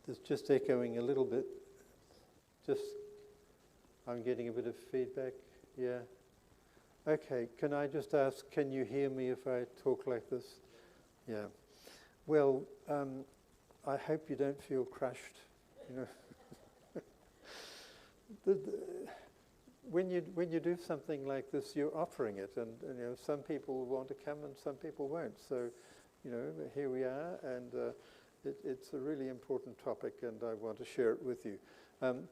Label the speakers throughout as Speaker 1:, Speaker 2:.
Speaker 1: It's just echoing a little bit. I'm getting a bit of feedback. Yeah. Okay, can I just ask, can you hear me if I talk like this? Yeah. Well, I hope you don't feel crushed. When you do something like this, you're offering it, and some people want to come and some people won't. So, here we are, and it's a really important topic, and I want to share it with you.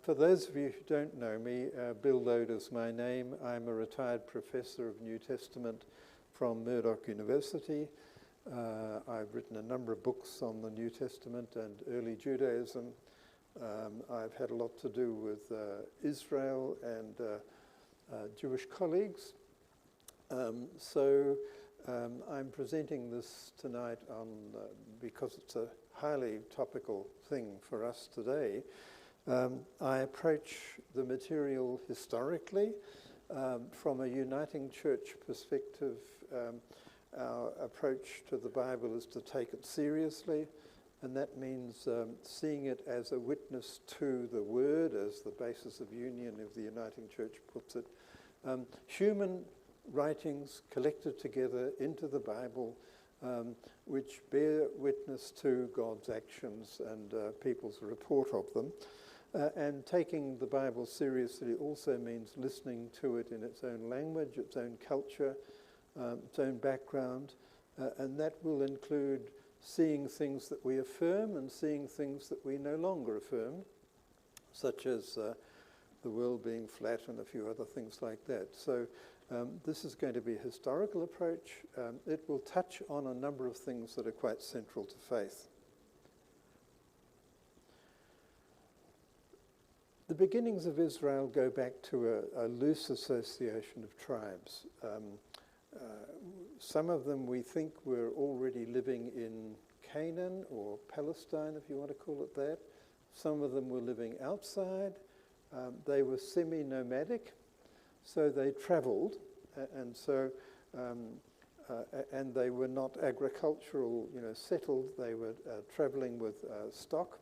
Speaker 1: For those of you who don't know me, Bill Lode is my name. I'm a retired professor of New Testament from Murdoch University. I've written a number of books on the New Testament and early Judaism. I've had a lot to do with Israel and Jewish colleagues. So I'm presenting this tonight because it's a highly topical thing for us today. I approach the material historically from a uniting church perspective. Our approach to the Bible is to take it seriously, and that means seeing it as a witness to the Word, as the basis of union, of the uniting church puts it. Human writings collected together into the Bible, which bear witness to God's actions and people's report of them. And taking the Bible seriously also means listening to it in its own language, its own culture, its own background, and that will include seeing things that we affirm and seeing things that we no longer affirm, such as the world being flat and a few other things like that. So this is going to be a historical approach. It will touch on a number of things that are quite central to faith. The beginnings of Israel go back to a loose association of tribes. Some of them we think were already living in Canaan or Palestine, if you want to call it that. Some of them were living outside. They were semi-nomadic, so they traveled, and they were not agricultural, settled. They were traveling with stock.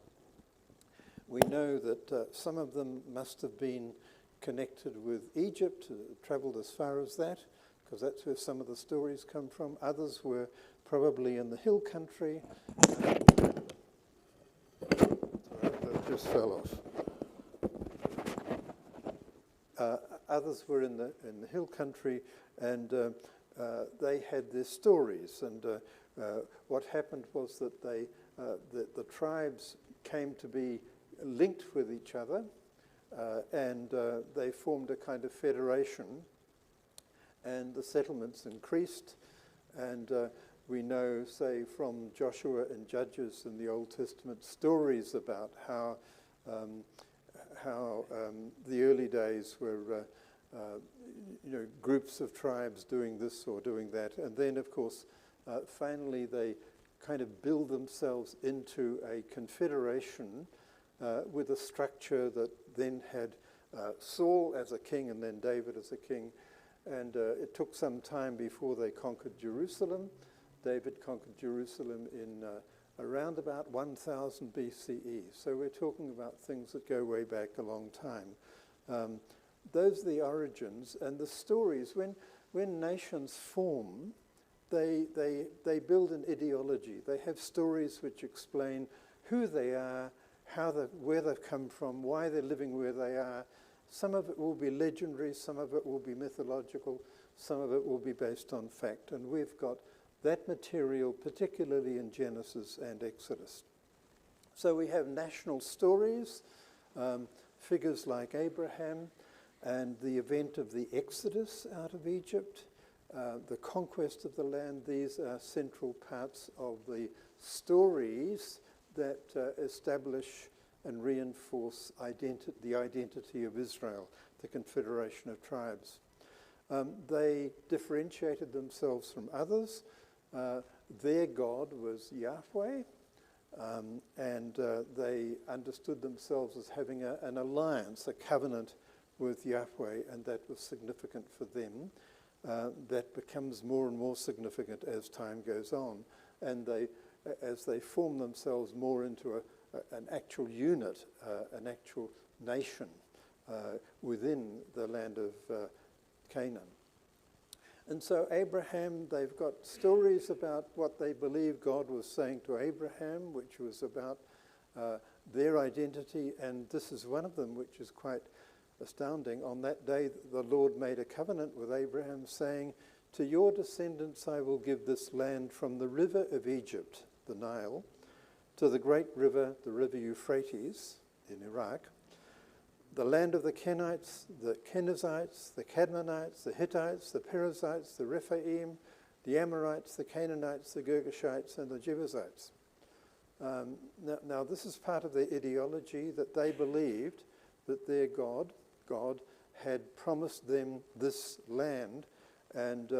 Speaker 1: We know that some of them must have been connected with Egypt, traveled as far as that, because that's where some of the stories come from. Others were probably in the hill country. Sorry, that just fell off. Others were in the hill country, and they had their stories. And what happened was that the tribes came to be linked with each other, and they formed a kind of federation, and the settlements increased. And we know, say, from Joshua and Judges in the Old Testament, stories about how the early days were groups of tribes doing this or doing that, and then of course finally they kind of build themselves into a confederation with a structure that then had Saul as a king and then David as a king. And it took some time before they conquered Jerusalem. David conquered Jerusalem in around about 1000 BCE. So we're talking about things that go way back a long time. Those are the origins and the stories. When nations form, they build an ideology. They have stories which explain who they are, where they've come from, why they're living where they are. Some of it will be legendary, some of it will be mythological, some of it will be based on fact. And we've got that material, particularly in Genesis and Exodus. So we have national stories, figures like Abraham, and the event of the Exodus out of Egypt, the conquest of the land. These are central parts of the stories that establish and reinforce the identity of Israel, the confederation of tribes. They differentiated themselves from others. Their God was Yahweh, and they understood themselves as having an alliance, a covenant with Yahweh, and that was significant for them. That becomes more and more significant as time goes on. And they as they form themselves more into an actual unit, an actual nation within the land of Canaan. And so Abraham, they've got stories about what they believe God was saying to Abraham, which was about their identity, and this is one of them, which is quite astounding. On that day, the Lord made a covenant with Abraham, saying, "To your descendants I will give this land from the river of Egypt, the Nile, to the great river, the river Euphrates in Iraq, the land of the Kenites, the Kenizzites, the Cadmonites, the Hittites, the Perizzites, the Rephaim, the Amorites, the Canaanites, the Girgashites, and the Jebusites." Now, this is part of their ideology, that they believed that their God had promised them this land, and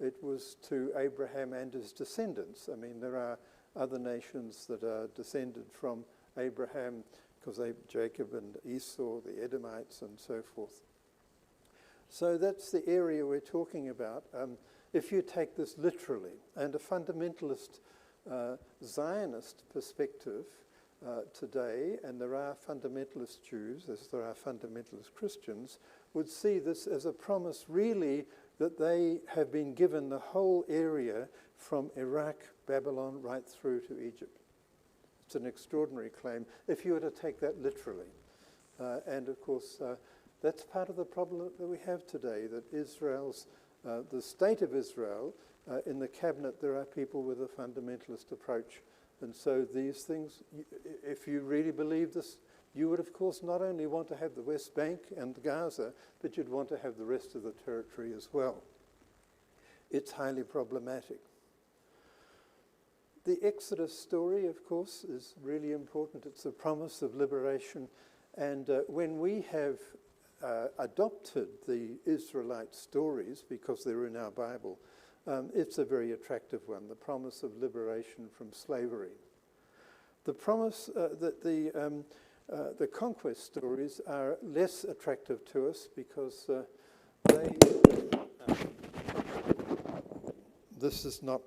Speaker 1: it was to Abraham and his descendants. I mean, there are other nations that are descended from Abraham, because Jacob and Esau, the Edomites, and so forth. So that's the area we're talking about. If you take this literally, and a fundamentalist Zionist perspective today, and there are fundamentalist Jews, as there are fundamentalist Christians, would see this as a promise really that they have been given the whole area from Iraq, Babylon, right through to Egypt. It's an extraordinary claim if you were to take that literally. And of course, that's part of the problem that we have today, that Israel's, the state of Israel, in the cabinet there are people with a fundamentalist approach. And so these things, if you really believe this, you would of course not only want to have the West Bank and Gaza, but you'd want to have the rest of the territory as well. It's highly problematic. The Exodus story, of course, is really important. It's a promise of liberation. And when we have adopted the Israelite stories, because they're in our Bible, it's a very attractive one, the promise of liberation from slavery. The promise that the conquest stories are less attractive to us because this is not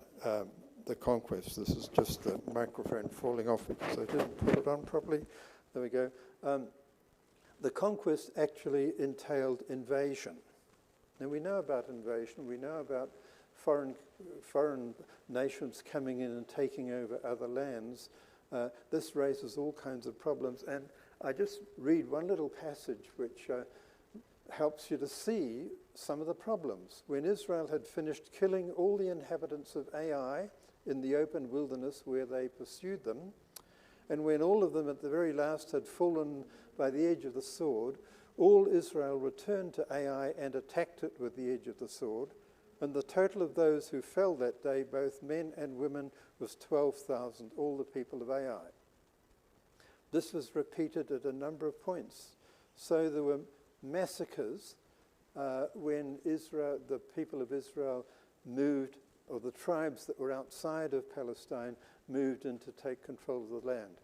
Speaker 1: the conquest. This is just the microphone falling off because I didn't put it on properly. There we go. The conquest actually entailed invasion. Now we know about invasion. We know about foreign nations coming in and taking over other lands. This raises all kinds of problems. And I just read one little passage which helps you to see some of the problems. When Israel had finished killing all the inhabitants of Ai in the open wilderness where they pursued them, and when all of them at the very last had fallen by the edge of the sword, all Israel returned to Ai and attacked it with the edge of the sword. And the total of those who fell that day, both men and women, was 12,000, all the people of Ai. This was repeated at a number of points. So there were massacres when Israel, the people of Israel moved, or the tribes that were outside of Palestine moved in to take control of the land.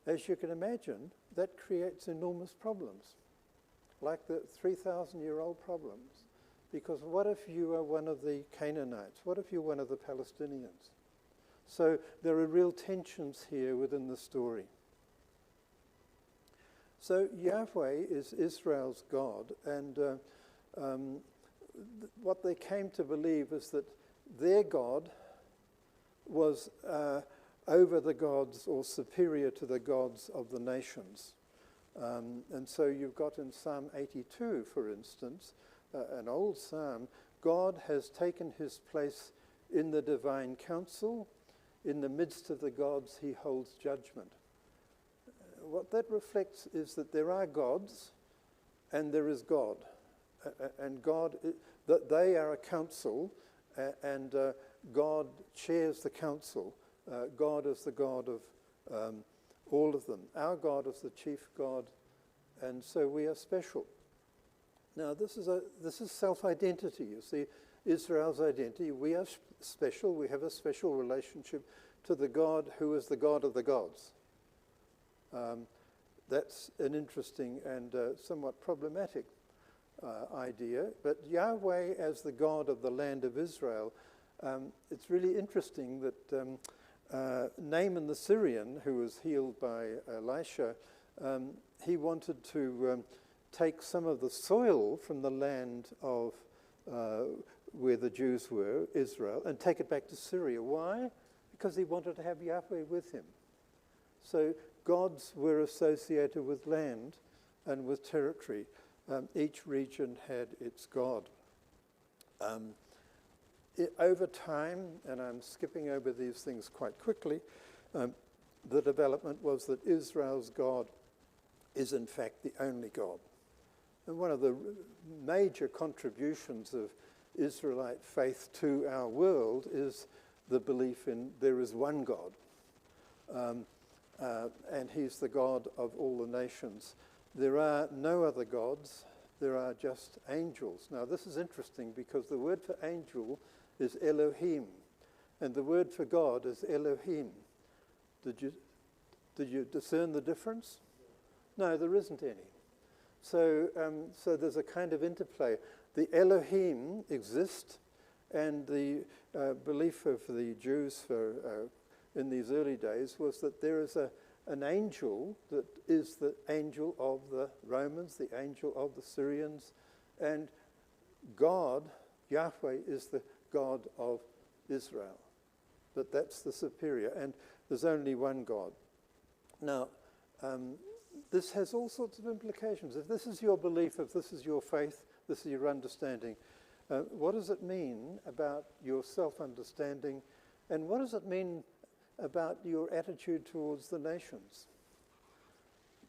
Speaker 1: As you can imagine, that creates enormous problems, like the 3,000-year-old problems. Because what if you are one of the Canaanites? What if you're one of the Palestinians? So there are real tensions here within the story. So Yahweh is Israel's God, and what they came to believe is that their God was over the gods or superior to the gods of the nations. And so you've got in Psalm 82, for instance, an old psalm, God has taken his place in the divine council. In the midst of the gods, he holds judgment. What that reflects is that there are gods and there is God. And God, that they are a council, and God chairs the council. God is the God of all of them. Our God is the chief God, and so we are special. Now, this is self-identity. You see, Israel's identity. We are special. We have a special relationship to the God who is the God of the gods. That's an interesting and somewhat problematic idea. But Yahweh as the God of the land of Israel, it's really interesting that Naaman the Syrian, who was healed by Elisha, he wanted to take some of the soil from the land of where the Jews were, Israel, and take it back to Syria. Why? Because he wanted to have Yahweh with him. So gods were associated with land and with territory. Each region had its god. Over time, and I'm skipping over these things quite quickly, the development was that Israel's God is in fact the only God. And one of the major contributions of Israelite faith to our world is the belief in there is one God. And he's the God of all the nations. There are no other gods. There are just angels. Now, this is interesting because the word for angel is Elohim, and the word for God is Elohim. Did you discern the difference? No, there isn't any. So there's a kind of interplay. The Elohim exist, and the belief of the Jews in these early days was that there is an angel that is the angel of the Romans, the angel of the Syrians, and God, Yahweh, is the God of Israel. That's the superior, and there's only one God. Now, this has all sorts of implications. If this is your belief, if this is your faith, this is your understanding, what does it mean about your self-understanding, and what does it mean about your attitude towards the nations?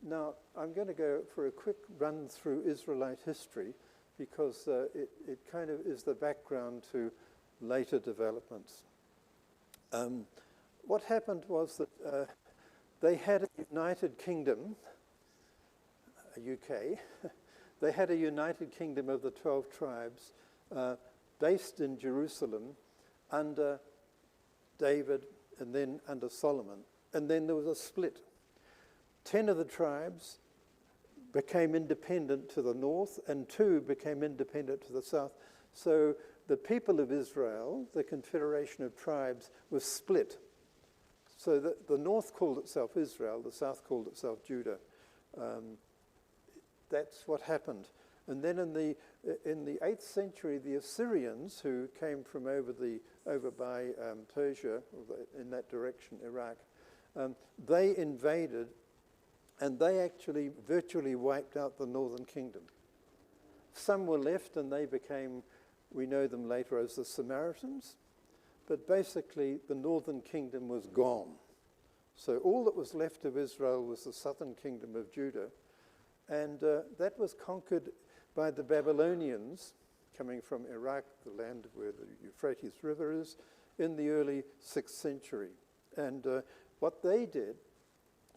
Speaker 1: Now, I'm going to go for a quick run through Israelite history because it kind of is the background to later developments. What happened was that they had a united kingdom, UK, they had a united kingdom of the 12 tribes based in Jerusalem under David and then under Solomon. And then there was a split. 10 of the tribes became independent to the north and 2 became independent to the south. So the people of Israel, the confederation of tribes, was split. So the north called itself Israel, the south called itself Judah. That's what happened. And then in the 8th century, the Assyrians, who came from over by Persia, or in that direction, Iraq, they invaded, and they actually virtually wiped out the northern kingdom. Some were left, and they became, we know them later as the Samaritans, but basically the northern kingdom was gone. So all that was left of Israel was the southern kingdom of Judah, and that was conquered by the Babylonians, coming from Iraq, the land where the Euphrates River is, in the early 6th century. And what they did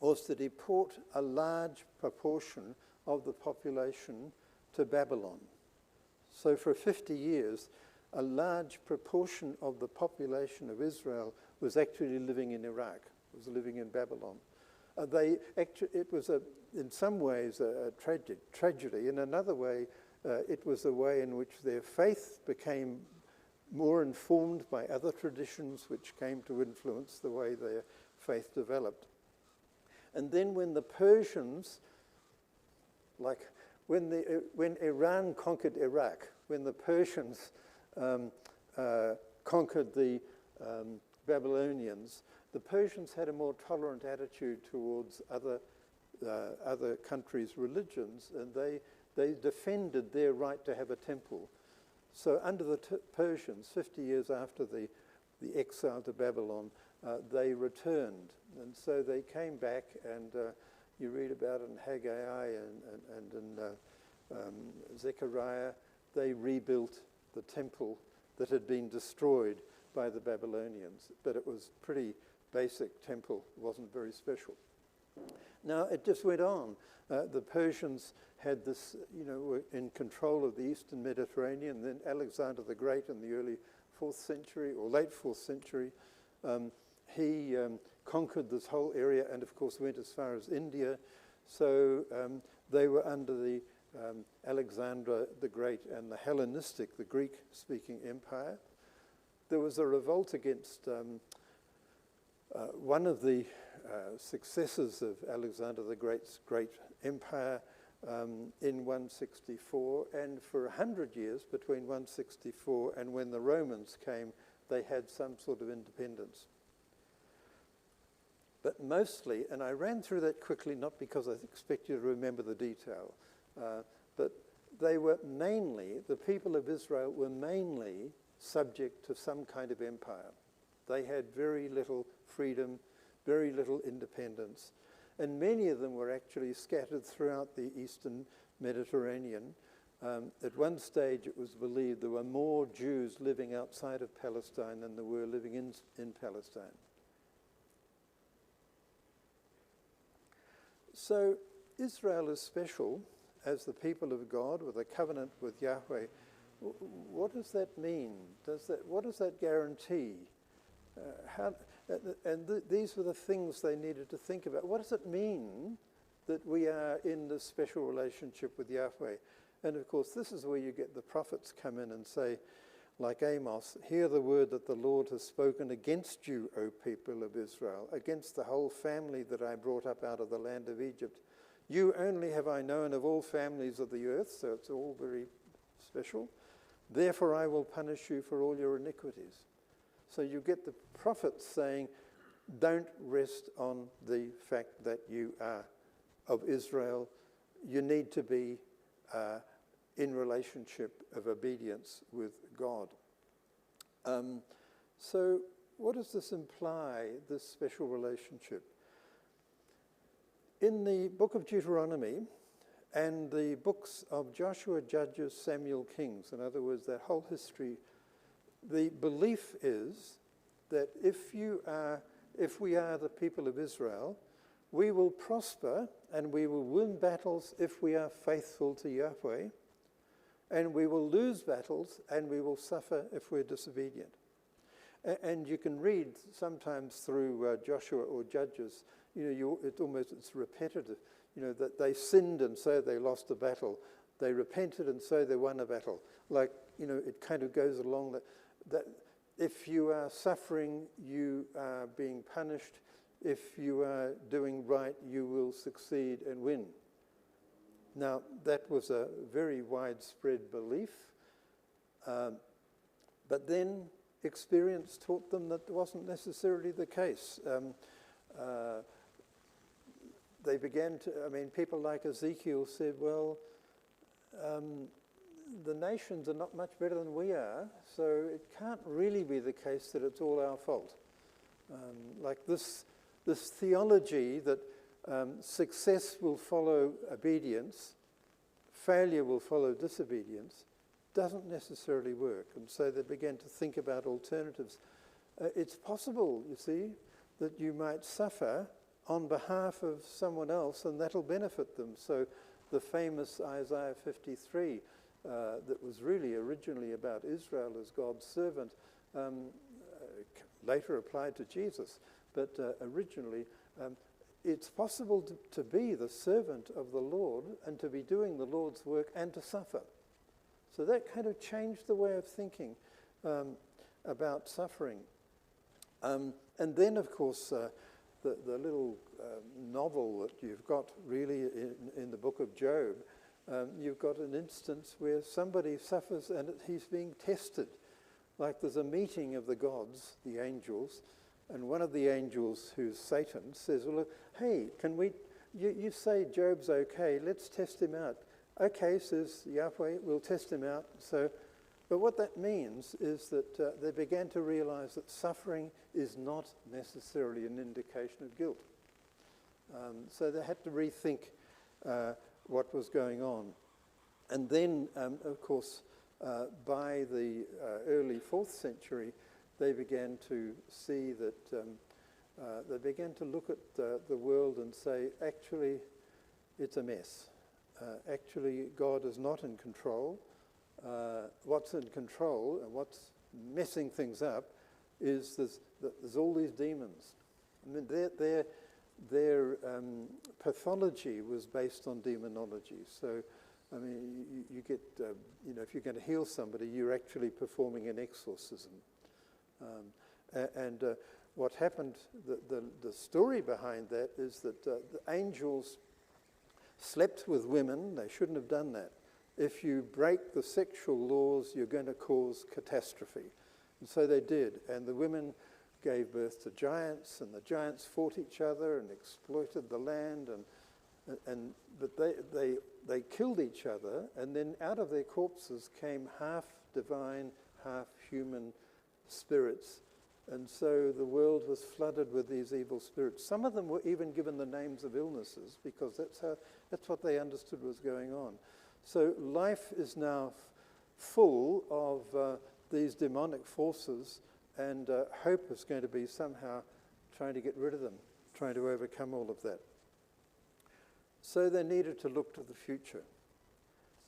Speaker 1: was to deport a large proportion of the population to Babylon. So for 50 years, a large proportion of the population of Israel was actually living in Iraq, was living in Babylon. It was, in some ways, a tragedy. In another way, it was a way in which their faith became more informed by other traditions which came to influence the way their faith developed. And then when the Persians, when Iran conquered Iraq, when the Persians conquered the Babylonians, the Persians had a more tolerant attitude towards other countries' religions, and they defended their right to have a temple. So under the Persians, 50 years after the exile to Babylon, they returned. And so they came back, and you read about it in Haggai and in Zechariah, they rebuilt the temple that had been destroyed by the Babylonians. But it was pretty basic temple, it wasn't very special. Now, it just went on. The Persians had this, were in control of the Eastern Mediterranean. Then Alexander the Great in the early 4th century, or late 4th century, he conquered this whole area and, of course, went as far as India. So they were under the Alexander the Great and the Hellenistic, the Greek-speaking empire. There was a revolt against One of the successors of Alexander the Great's great empire in 164, and for 100 years between 164 and when the Romans came, they had some sort of independence. But mostly, and I ran through that quickly, not because I expect you to remember the detail, but they were mainly, the people of Israel were mainly subject to some kind of empire. They had very little freedom, very little independence, and many of them were actually scattered throughout the eastern Mediterranean. At one stage, it was believed there were more Jews living outside of Palestine than there were living in Palestine. So Israel is special as the people of God with a covenant with Yahweh. What does that mean? What does that guarantee? These were the things they needed to think about. What does it mean that we are in this special relationship with Yahweh? And of course, this is where you get the prophets come in and say, like Amos, hear the word that the Lord has spoken against you, O people of Israel, against the whole family that I brought up out of the land of Egypt. You only have I known of all families of the earth, so it's all very special. Therefore I will punish you for all your iniquities. So you get the prophets saying, don't rest on the fact that you are of Israel. You need to be in relationship of obedience with God. So what does this imply, this special relationship? In the book of Deuteronomy and the books of Joshua, Judges, Samuel, Kings, in other words, that whole history, the belief is that if we are the people of Israel, we will prosper and we will win battles if we are faithful to Yahweh, and we will lose battles and we will suffer if we're disobedient. And you can read sometimes through Joshua or Judges, it's repetitive, that they sinned and so they lost a battle. They repented and so they won a battle. Like, it kind of goes along that if you are suffering, you are being punished. If you are doing right, you will succeed and win. Now, that was a very widespread belief, but then experience taught them that wasn't necessarily the case. They began to, people like Ezekiel said, well, the nations are not much better than we are, so it can't really be the case that it's all our fault. Like this theology that success will follow obedience, failure will follow disobedience, doesn't necessarily work. And so they began to think about alternatives. It's possible, you see, that you might suffer on behalf of someone else and that'll benefit them. So the famous Isaiah 53 that was really originally about Israel as God's servant, later applied to Jesus, but originally it's possible to be the servant of the Lord and to be doing the Lord's work and to suffer. So that kind of changed the way of thinking about suffering. And then, of course, the little novel that you've got really in the book of Job, you've got an instance where somebody suffers and he's being tested. Like there's a meeting of the gods, the angels, and one of the angels, who's Satan, says, well, hey, you say Job's okay, let's test him out. Okay, says Yahweh, we'll test him out. But what that means is that they began to realize that suffering is not necessarily an indication of guilt. So they had to rethink what was going on. And then, of course, by the early 4th century, they began to see that, they began to look at the world and say, actually, it's a mess. Actually, God is not in control. What's in control and what's messing things up is there's all these demons. I mean, their pathology was based on demonology. So, I mean, you get, if you're going to heal somebody, you're actually performing an exorcism. And what happened, the story behind that is that the angels slept with women. They shouldn't have done that. If you break the sexual laws, you're going to cause catastrophe. And so they did. And the women gave birth to giants, and the giants fought each other and exploited the land. But they killed each other, and then out of their corpses came half divine, half human spirits. And so the world was flooded with these evil spirits. Some of them were even given the names of illnesses, because that's what they understood was going on. So life is now full of these demonic forces, and hope is going to be somehow trying to get rid of them, trying to overcome all of that. So they needed to look to the future.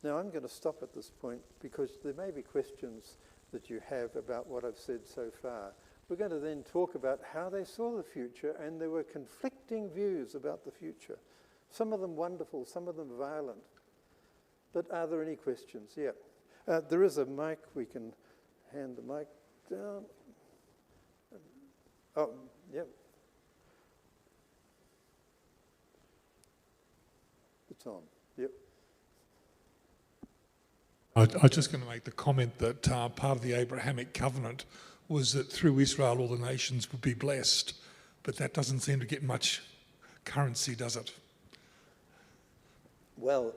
Speaker 1: Now I'm going to stop at this point, because there may be questions that you have about what I've said so far. We're going to then talk about how they saw the future, and there were conflicting views about the future. Some of them wonderful, some of them violent. But are there any questions? Yeah. There is a mic. We can hand the mic down. Oh, yep. It's on. Yep.
Speaker 2: I was just going to make the comment that part of the Abrahamic covenant was that through Israel all the nations would be blessed, but that doesn't seem to get much currency, does it?
Speaker 1: Well,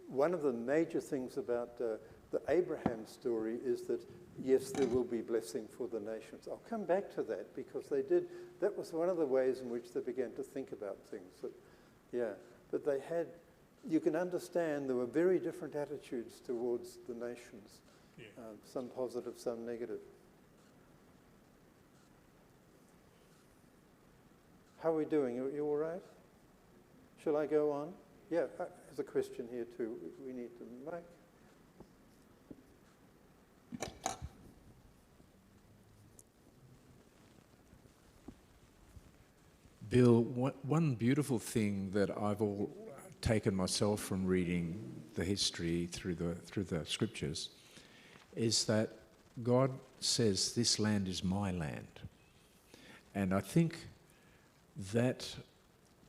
Speaker 1: one of the major things about the Abraham story is that, yes, there will be blessing for the nations. I'll come back to that, because that was one of the ways in which they began to think about things. But they had, you can understand there were very different attitudes towards the nations, some positive, some negative. How are we doing? Are you all right? Shall I go on? Yeah, there's a question here too. We need the mic.
Speaker 3: Bill, one beautiful thing that I've taken myself from reading the history through the scriptures is that God says, "This land is my land." And I think that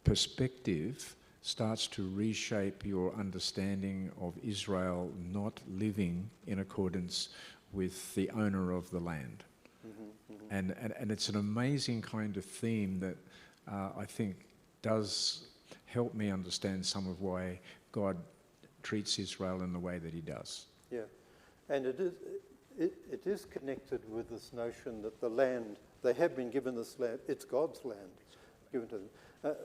Speaker 3: perspective starts to reshape your understanding of Israel not living in accordance with the owner of the land. Mm-hmm, mm-hmm. And it's an amazing kind of theme that I think does help me understand some of why God treats Israel in the way that he does. Yeah,
Speaker 1: and it is connected with this notion that the land, they have been given this land, it's God's land given to them.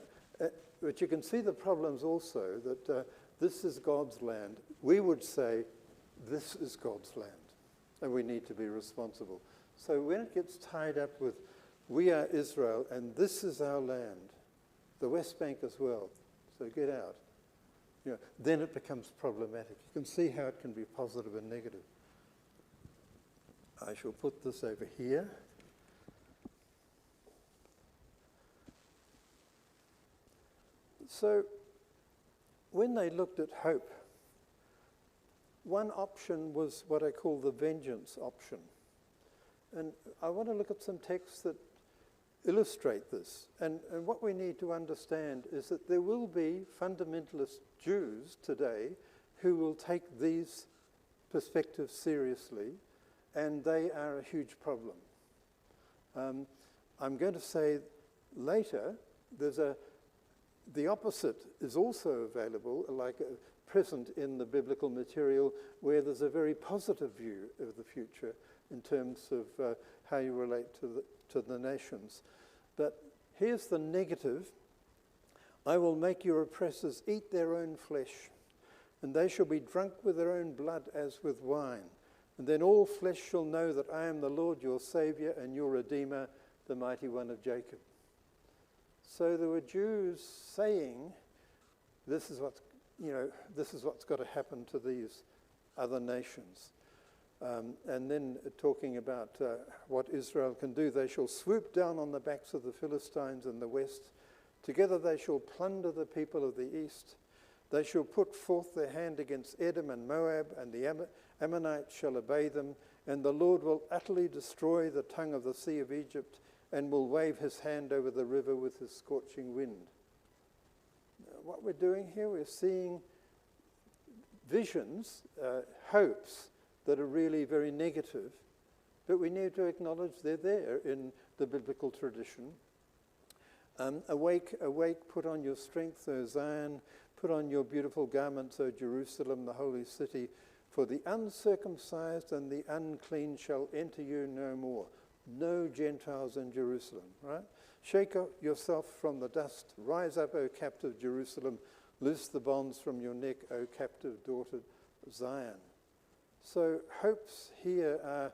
Speaker 1: But you can see the problems also, that this is God's land. We would say, this is God's land, and we need to be responsible. So when it gets tied up with, we are Israel, and this is our land, the West Bank as well, so get out, then it becomes problematic. You can see how it can be positive and negative. I shall put this over here. So when they looked at hope, one option was what I call the vengeance option. And I want to look at some texts that illustrate this. And what we need to understand is that there will be fundamentalist Jews today who will take these perspectives seriously, and they are a huge problem. I'm going to say later, the opposite is also available, like present in the biblical material, where there's a very positive view of the future in terms of how you relate to the nations. But here's the negative. I will make your oppressors eat their own flesh, and they shall be drunk with their own blood as with wine. And then all flesh shall know that I am the Lord your Saviour and your Redeemer, the Mighty One of Jacob. So there were Jews saying, this is what's got to happen to these other nations. And then talking about what Israel can do. They shall swoop down on the backs of the Philistines in the west. Together they shall plunder the people of the east. They shall put forth their hand against Edom and Moab, and the Ammonites shall obey them. And the Lord will utterly destroy the tongue of the sea of Egypt, and will wave his hand over the river with his scorching wind. What we're doing here, we're seeing visions, hopes that are really very negative, but we need to acknowledge they're there in the biblical tradition. Awake, awake, put on your strength, O Zion, put on your beautiful garments, O Jerusalem, the holy city, for the uncircumcised and the unclean shall enter you no more. No Gentiles in Jerusalem, right? Shake yourself from the dust. Rise up, O captive Jerusalem. Loose the bonds from your neck, O captive daughter Zion. So hopes here are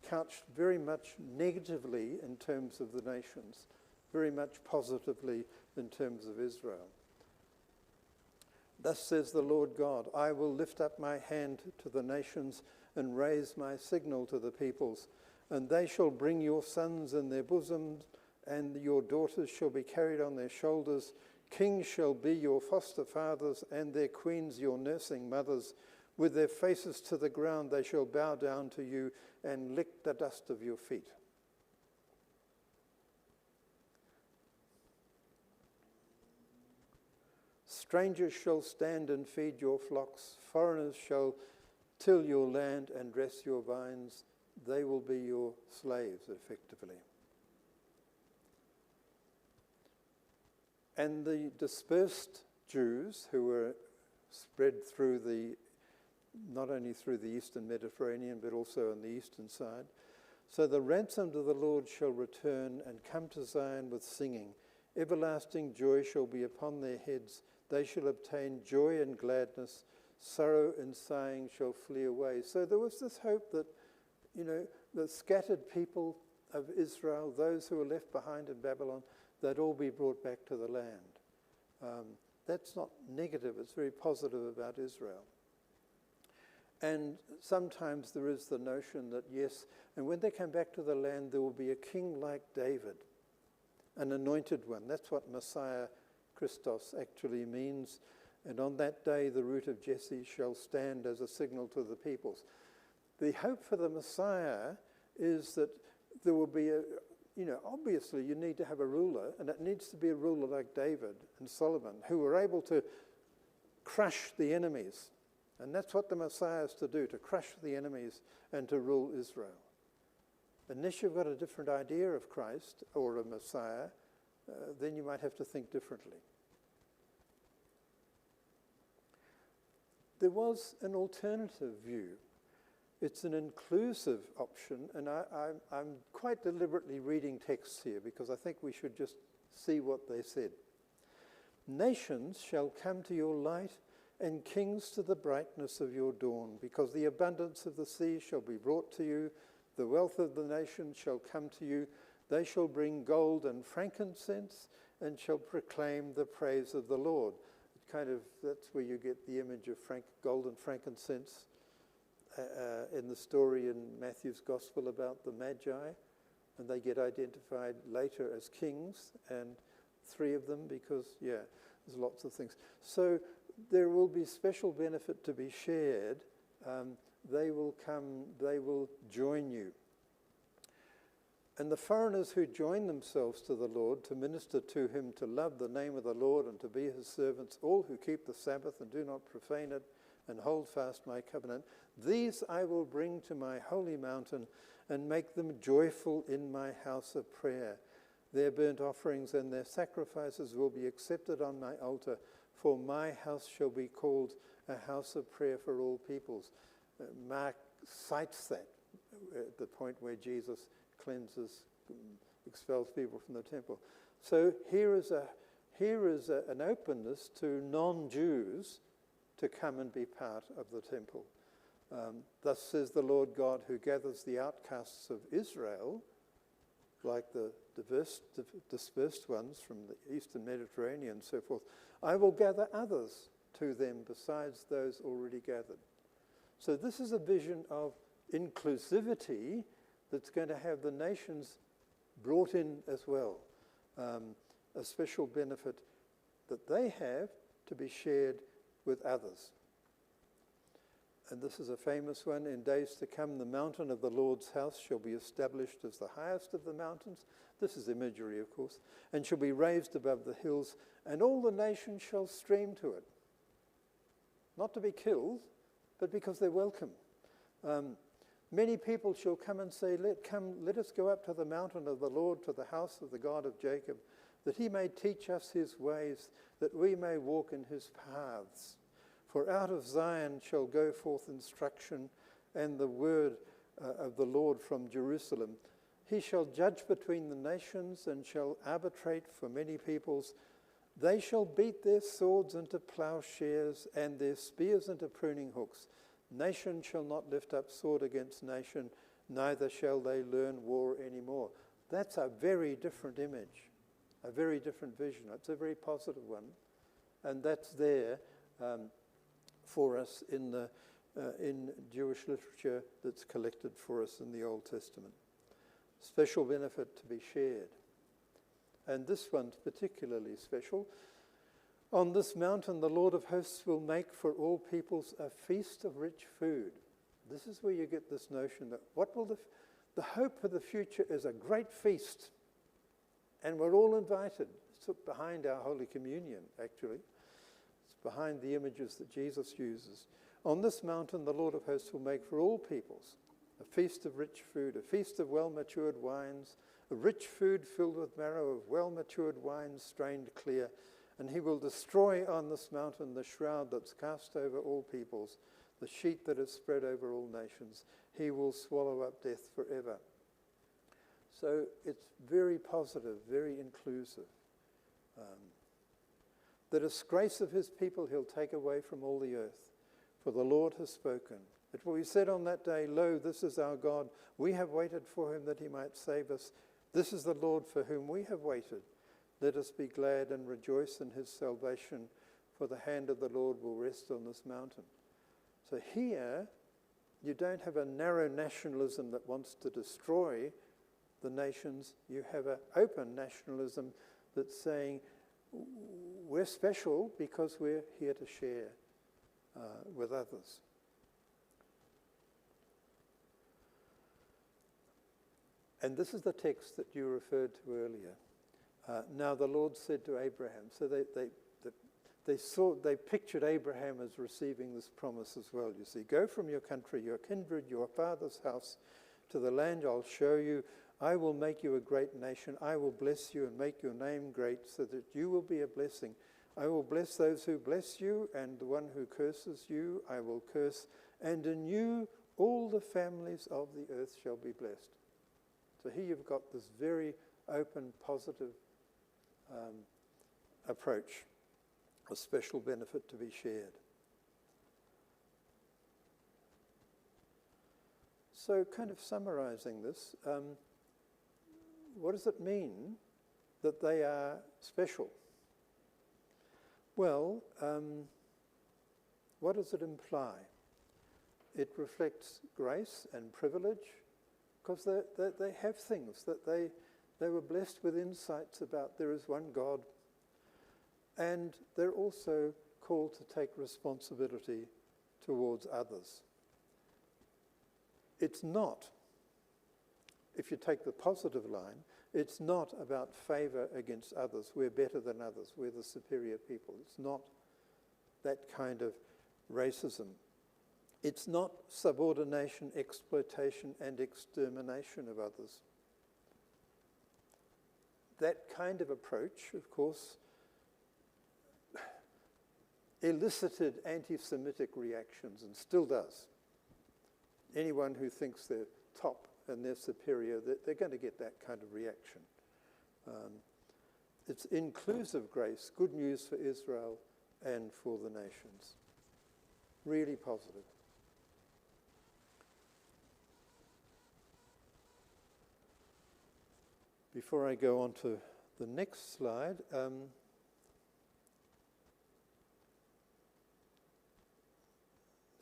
Speaker 1: couched very much negatively in terms of the nations, very much positively in terms of Israel. Thus says the Lord God, I will lift up my hand to the nations and raise my signal to the peoples, and they shall bring your sons in their bosoms, and your daughters shall be carried on their shoulders. Kings shall be your foster fathers, and their queens your nursing mothers. With their faces to the ground they shall bow down to you and lick the dust of your feet. Strangers shall stand and feed your flocks. Foreigners shall till your land and dress your vines. They will be your slaves, effectively. And the dispersed Jews who were spread through not only through the eastern Mediterranean, but also on the eastern side. So the ransomed of the Lord shall return and come to Zion with singing. Everlasting joy shall be upon their heads. They shall obtain joy and gladness. Sorrow and sighing shall flee away. So there was this hope that, the scattered people of Israel, those who were left behind in Babylon, they'd all be brought back to the land. That's not negative. It's very positive about Israel. And sometimes there is the notion that, yes, and when they come back to the land, there will be a king like David, an anointed one. That's what Messiah Christos actually means. And on that day, the root of Jesse shall stand as a signal to the peoples. The hope for the Messiah is that there will be obviously you need to have a ruler, and it needs to be a ruler like David and Solomon, who were able to crush the enemies. And that's what the Messiah is to do, to crush the enemies and to rule Israel. Unless you've got a different idea of Christ or a Messiah, then you might have to think differently. There was an alternative view. It's an inclusive option, and I'm quite deliberately reading texts here because I think we should just see what they said. Nations shall come to your light, and kings to the brightness of your dawn, because the abundance of the sea shall be brought to you, the wealth of the nations shall come to you. They shall bring gold and frankincense, and shall proclaim the praise of the Lord. That's where you get the image of gold and frankincense in the story in Matthew's Gospel about the Magi, and they get identified later as kings, and 3 of them because, there's lots of things. So there will be special benefit to be shared. They will come, they will join you. And the foreigners who join themselves to the Lord to minister to him, to love the name of the Lord and to be his servants, all who keep the Sabbath and do not profane it and hold fast my covenant, these I will bring to my holy mountain and make them joyful in my house of prayer. Their burnt offerings and their sacrifices will be accepted on my altar, for my house shall be called a house of prayer for all peoples. Mark cites that at the point where Jesus cleanses, expels people from the temple. So here is an openness to non-Jews to come and be part of the temple. Thus says the Lord God, who gathers the outcasts of Israel, like the dispersed ones from the eastern Mediterranean and so forth. I will gather others to them besides those already gathered. So this is a vision of inclusivity that's going to have the nations brought in as well. A special benefit that they have to be shared with others. And this is a famous one. In days to come, the mountain of the Lord's house shall be established as the highest of the mountains. This is imagery, of course. And shall be raised above the hills, and all the nations shall stream to it. Not to be killed, but because they're welcome. Many people shall come and say, let us go up to the mountain of the Lord, to the house of the God of Jacob, that he may teach us his ways, that we may walk in his paths. For out of Zion shall go forth instruction, and the word of the Lord from Jerusalem. He shall judge between the nations, and shall arbitrate for many peoples. They shall beat their swords into plowshares, and their spears into pruning hooks. Nation shall not lift up sword against nation, neither shall they learn war anymore. That's a very different image, a very different vision. It's a very positive one, and that's there for us in Jewish literature that's collected for us in the Old Testament. Special benefit to be shared. And this one's particularly special. On this mountain the Lord of hosts will make for all peoples a feast of rich food. This is where you get this notion that what will the hope for the future is a great feast. And we're all invited. It's behind our Holy Communion, actually. It's behind the images that Jesus uses. On this mountain the Lord of hosts will make for all peoples a feast of rich food, a feast of well-matured wines, a rich food filled with marrow of well-matured wines strained clear. And he will destroy on this mountain the shroud that's cast over all peoples, the sheet that is spread over all nations. He will swallow up death forever. So it's very positive, very inclusive. The disgrace of his people he'll take away from all the earth, for the Lord has spoken. It will be said on that day, Lo, this is our God. We have waited for him that he might save us. This is the Lord for whom we have waited. Let us be glad and rejoice in his salvation, for the hand of the Lord will rest on this mountain. So here, you don't have a narrow nationalism that wants to destroy the nations. You have an open nationalism that's saying, we're special because we're here to share with others. And this is the text that you referred to earlier. Now the Lord said to Abraham, so they pictured Abraham as receiving this promise as well. You see, go from your country, your kindred, your father's house, to the land I'll show you. I will make you a great nation. I will bless you and make your name great, so that you will be a blessing. I will bless those who bless you, and the one who curses you I will curse. And in you all the families of the earth shall be blessed. So here you've got this very open, positive approach, a special benefit to be shared. So kind of summarizing this, what does it mean that they are special? Well, what does it imply? It reflects grace and privilege, because they have things that they were blessed with insights about there is one God, and they're also called to take responsibility towards others. It's not, if you take the positive line, it's not about favour against others. We're better than others. We're the superior people. It's not that kind of racism. It's not subordination, exploitation, and extermination of others. That kind of approach, of course, elicited anti-Semitic reactions and still does. Anyone who thinks they're top and they're superior, they're going to get that kind of reaction. It's inclusive grace, good news for Israel and for the nations. Really positive. Before I go on to the next slide,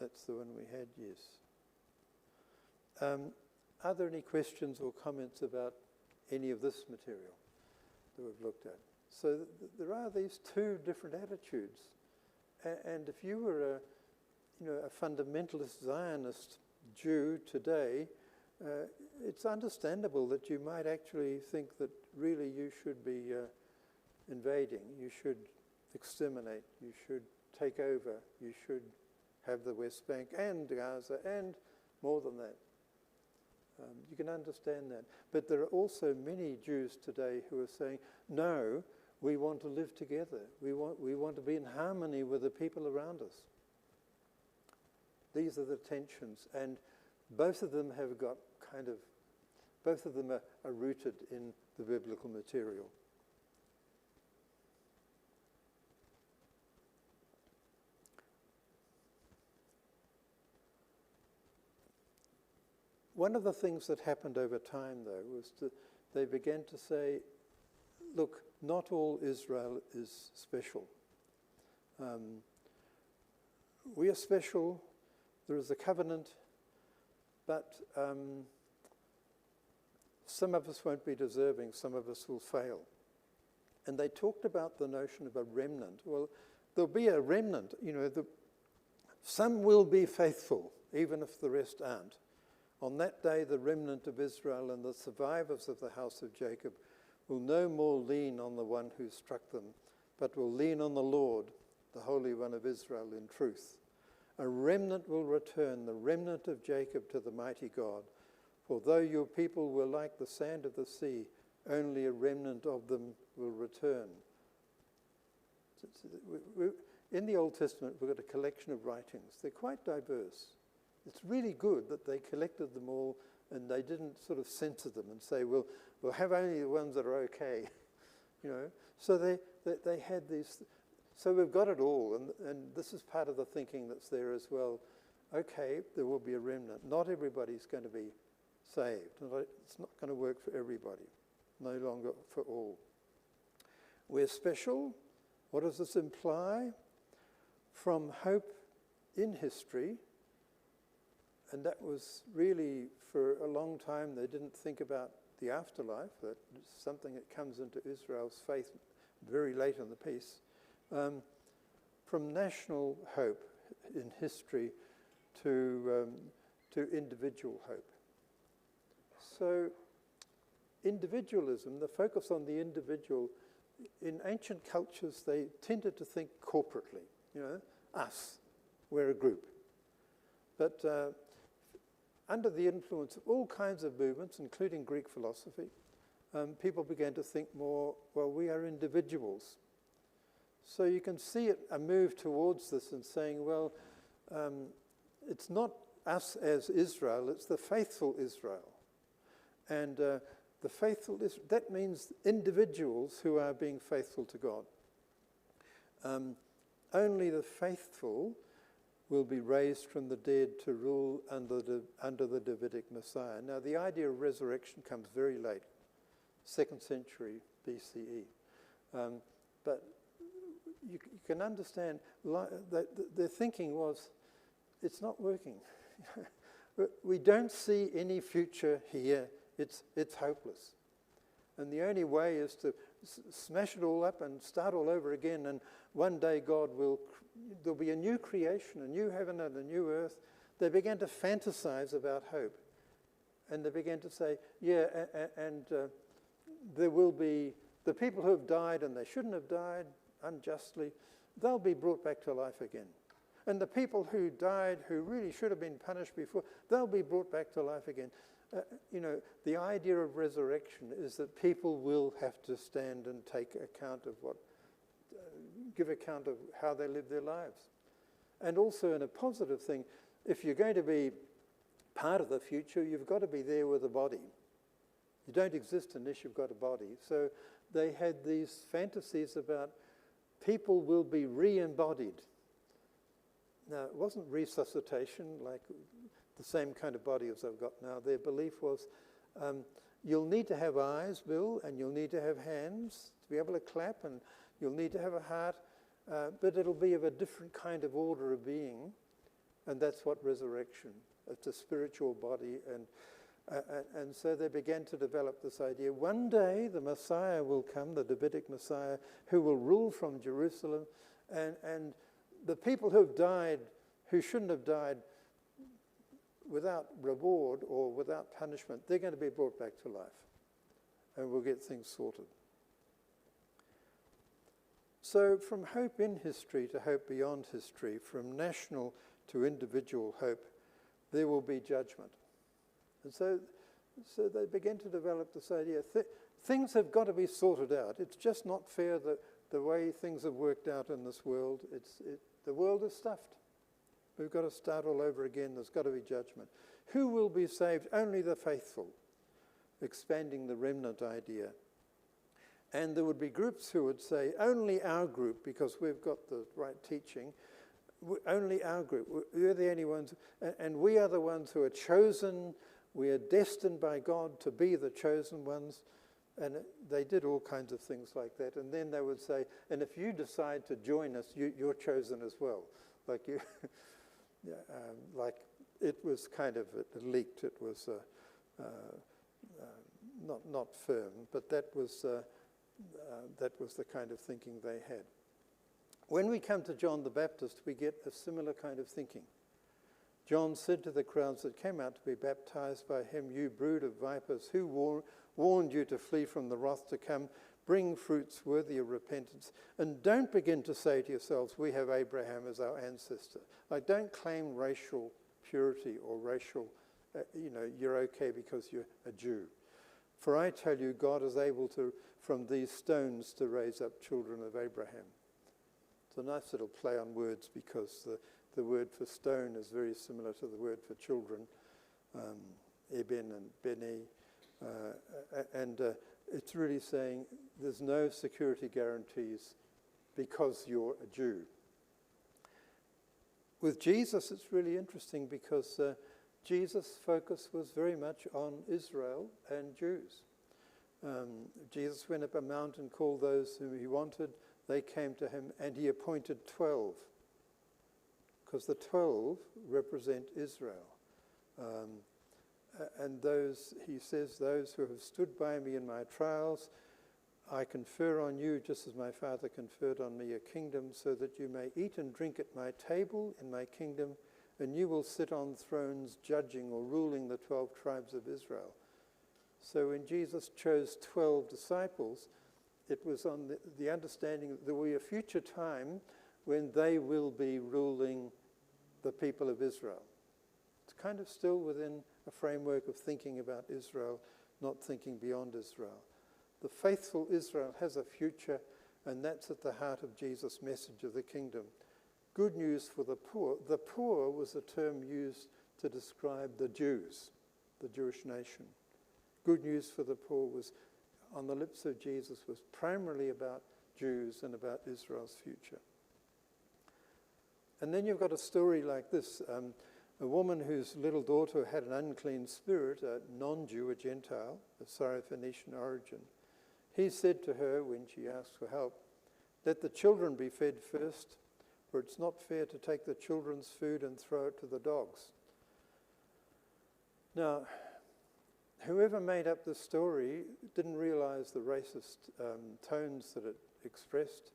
Speaker 1: that's the one we had, yes. Are there any questions or comments about any of this material that we've looked at? So there are these two different attitudes. And if you were a fundamentalist Zionist Jew today, it's understandable that you might actually think that really you should be invading, you should exterminate, you should take over, you should have the West Bank and Gaza and more than that. You can understand that. But there are also many Jews today who are saying, no, we want to live together. We want to be in harmony with the people around us. These are the tensions, and both of them have got both of them are rooted in the biblical material. One of the things that happened over time, though, was they began to say, look, not all Israel is special. We are special, there is a covenant, but some of us won't be deserving, some of us will fail. And they talked about the notion of a remnant. Well, there'll be a remnant, some will be faithful, even if the rest aren't. On that day, the remnant of Israel and the survivors of the house of Jacob will no more lean on the one who struck them, but will lean on the Lord, the Holy One of Israel, in truth. A remnant will return, the remnant of Jacob, to the mighty God. For though your people were like the sand of the sea, only a remnant of them will return. In the Old Testament, we've got a collection of writings. They're quite diverse. It's really good that they collected them all and they didn't sort of censor them and say, well, we'll have only the ones that are okay. So they had these. So we've got it all, and this is part of the thinking that's there as well. Okay, there will be a remnant. Not everybody's going to be saved. It's not going to work for everybody, no longer for all. We're special. What does this imply? From hope in history, and that was really, for a long time, they didn't think about the afterlife. That's something that comes into Israel's faith very late in the piece. From national hope in history to individual hope. So individualism, the focus on the individual, in ancient cultures they tended to think corporately, us, we're a group. But under the influence of all kinds of movements, including Greek philosophy, people began to think more, well, we are individuals. So you can see a move towards this and saying, well, it's not us as Israel, it's the faithful Israel. And the faithful, that means individuals who are being faithful to God. Only the faithful will be raised from the dead to rule under the Davidic Messiah. Now, the idea of resurrection comes very late, 2nd century BCE. But you can understand that their thinking was, it's not working. We don't see any future here. It's hopeless. And the only way is to smash it all up and start all over again, and one day there'll be a new creation, a new heaven and a new earth. They began to fantasize about hope. And they began to say, there will be the people who have died and they shouldn't have died unjustly, they'll be brought back to life again. And the people who died, who really should have been punished before, they'll be brought back to life again. The idea of resurrection is that people will have to stand and take account of give account of how they live their lives. And also, in a positive thing, if you're going to be part of the future, you've got to be there with a body. You don't exist unless you've got a body. So they had these fantasies about people will be re-embodied. Now, it wasn't resuscitation like the same kind of body as I've got now. Their belief was, you'll need to have eyes, Bill, and you'll need to have hands to be able to clap, and you'll need to have a heart, but it'll be of a different kind of order of being, and that's what resurrection. It's a spiritual body, and so they began to develop this idea. One day the Messiah will come, the Davidic Messiah, who will rule from Jerusalem, and the people who have died, who shouldn't have died, without reward or without punishment, they're going to be brought back to life. and we'll get things sorted. So from hope in history to hope beyond history, from national to individual hope, there will be judgment. And so they begin to develop this idea. Things have got to be sorted out. It's just not fair that the way things have worked out in this world, the world is stuffed. We've got to start all over again. There's got to be judgment. Who will be saved? Only the faithful, expanding the remnant idea. And there would be groups who would say, only our group, because we've got the right teaching, only our group, we're the only ones, and we are the ones who are chosen, we are destined by God to be the chosen ones. And they did all kinds of things like that. And then they would say, and if you decide to join us, you're chosen as well. Like you, like it was kind of leaked. It was not firm, but that was the kind of thinking they had. When we come to John the Baptist, we get a similar kind of thinking. John said to the crowds that came out to be baptized by him, "You brood of vipers, who warned you to flee from the wrath to come? Bring fruits worthy of repentance. And don't begin to say to yourselves, we have Abraham as our ancestor." Like, don't claim racial purity or racial, you're okay because you're a Jew. "For I tell you, God is able to, from these stones, to raise up children of Abraham." It's a nice little play on words because the word for stone is very similar to the word for children, Eben and Beni. It's really saying there's no security guarantees because you're a Jew. With Jesus, it's really interesting because Jesus' focus was very much on Israel and Jews. Jesus went up a mountain, called those whom he wanted. They came to him, and he appointed 12, because the 12 represent Israel. And those, he says, those who have stood by me in my trials, I confer on you, just as my Father conferred on me, a kingdom, so that you may eat and drink at my table in my kingdom, and you will sit on thrones judging or ruling the 12 tribes of Israel. So when Jesus chose 12 disciples, it was on the understanding that there will be a future time when they will be ruling the people of Israel. It's kind of still within a framework of thinking about Israel, not thinking beyond Israel. The faithful Israel has a future, and that's at the heart of Jesus' message of the kingdom. Good news for the poor. The poor was a term used to describe the Jews, the Jewish nation. Good news for the poor was, on the lips of Jesus, was primarily about Jews and about Israel's future. And then you've got a story like this. A woman whose little daughter had an unclean spirit, a non-Jew, a Gentile, of Syrophoenician origin. He said to her when she asked for help, "Let the children be fed first, for it's not fair to take the children's food and throw it to the dogs." Now, whoever made up this story didn't realize the racist tones that it expressed.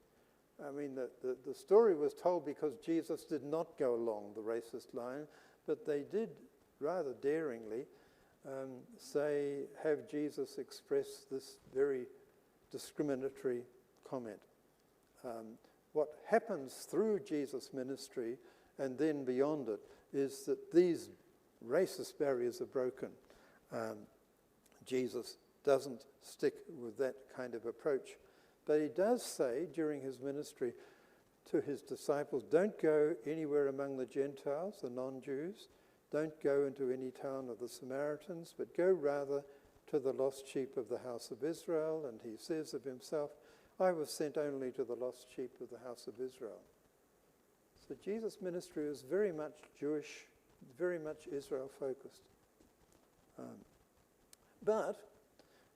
Speaker 1: I mean, the story was told because Jesus did not go along the racist line, but they did, rather daringly, have Jesus express this very discriminatory comment. What happens through Jesus' ministry and then beyond it is that these racist barriers are broken. Jesus doesn't stick with that kind of approach. But he does say during his ministry to his disciples, don't go anywhere among the Gentiles, the non-Jews. Don't go into any town of the Samaritans, but go rather to the lost sheep of the house of Israel. And he says of himself, I was sent only to the lost sheep of the house of Israel. So Jesus' ministry was very much Jewish, very much Israel-focused. But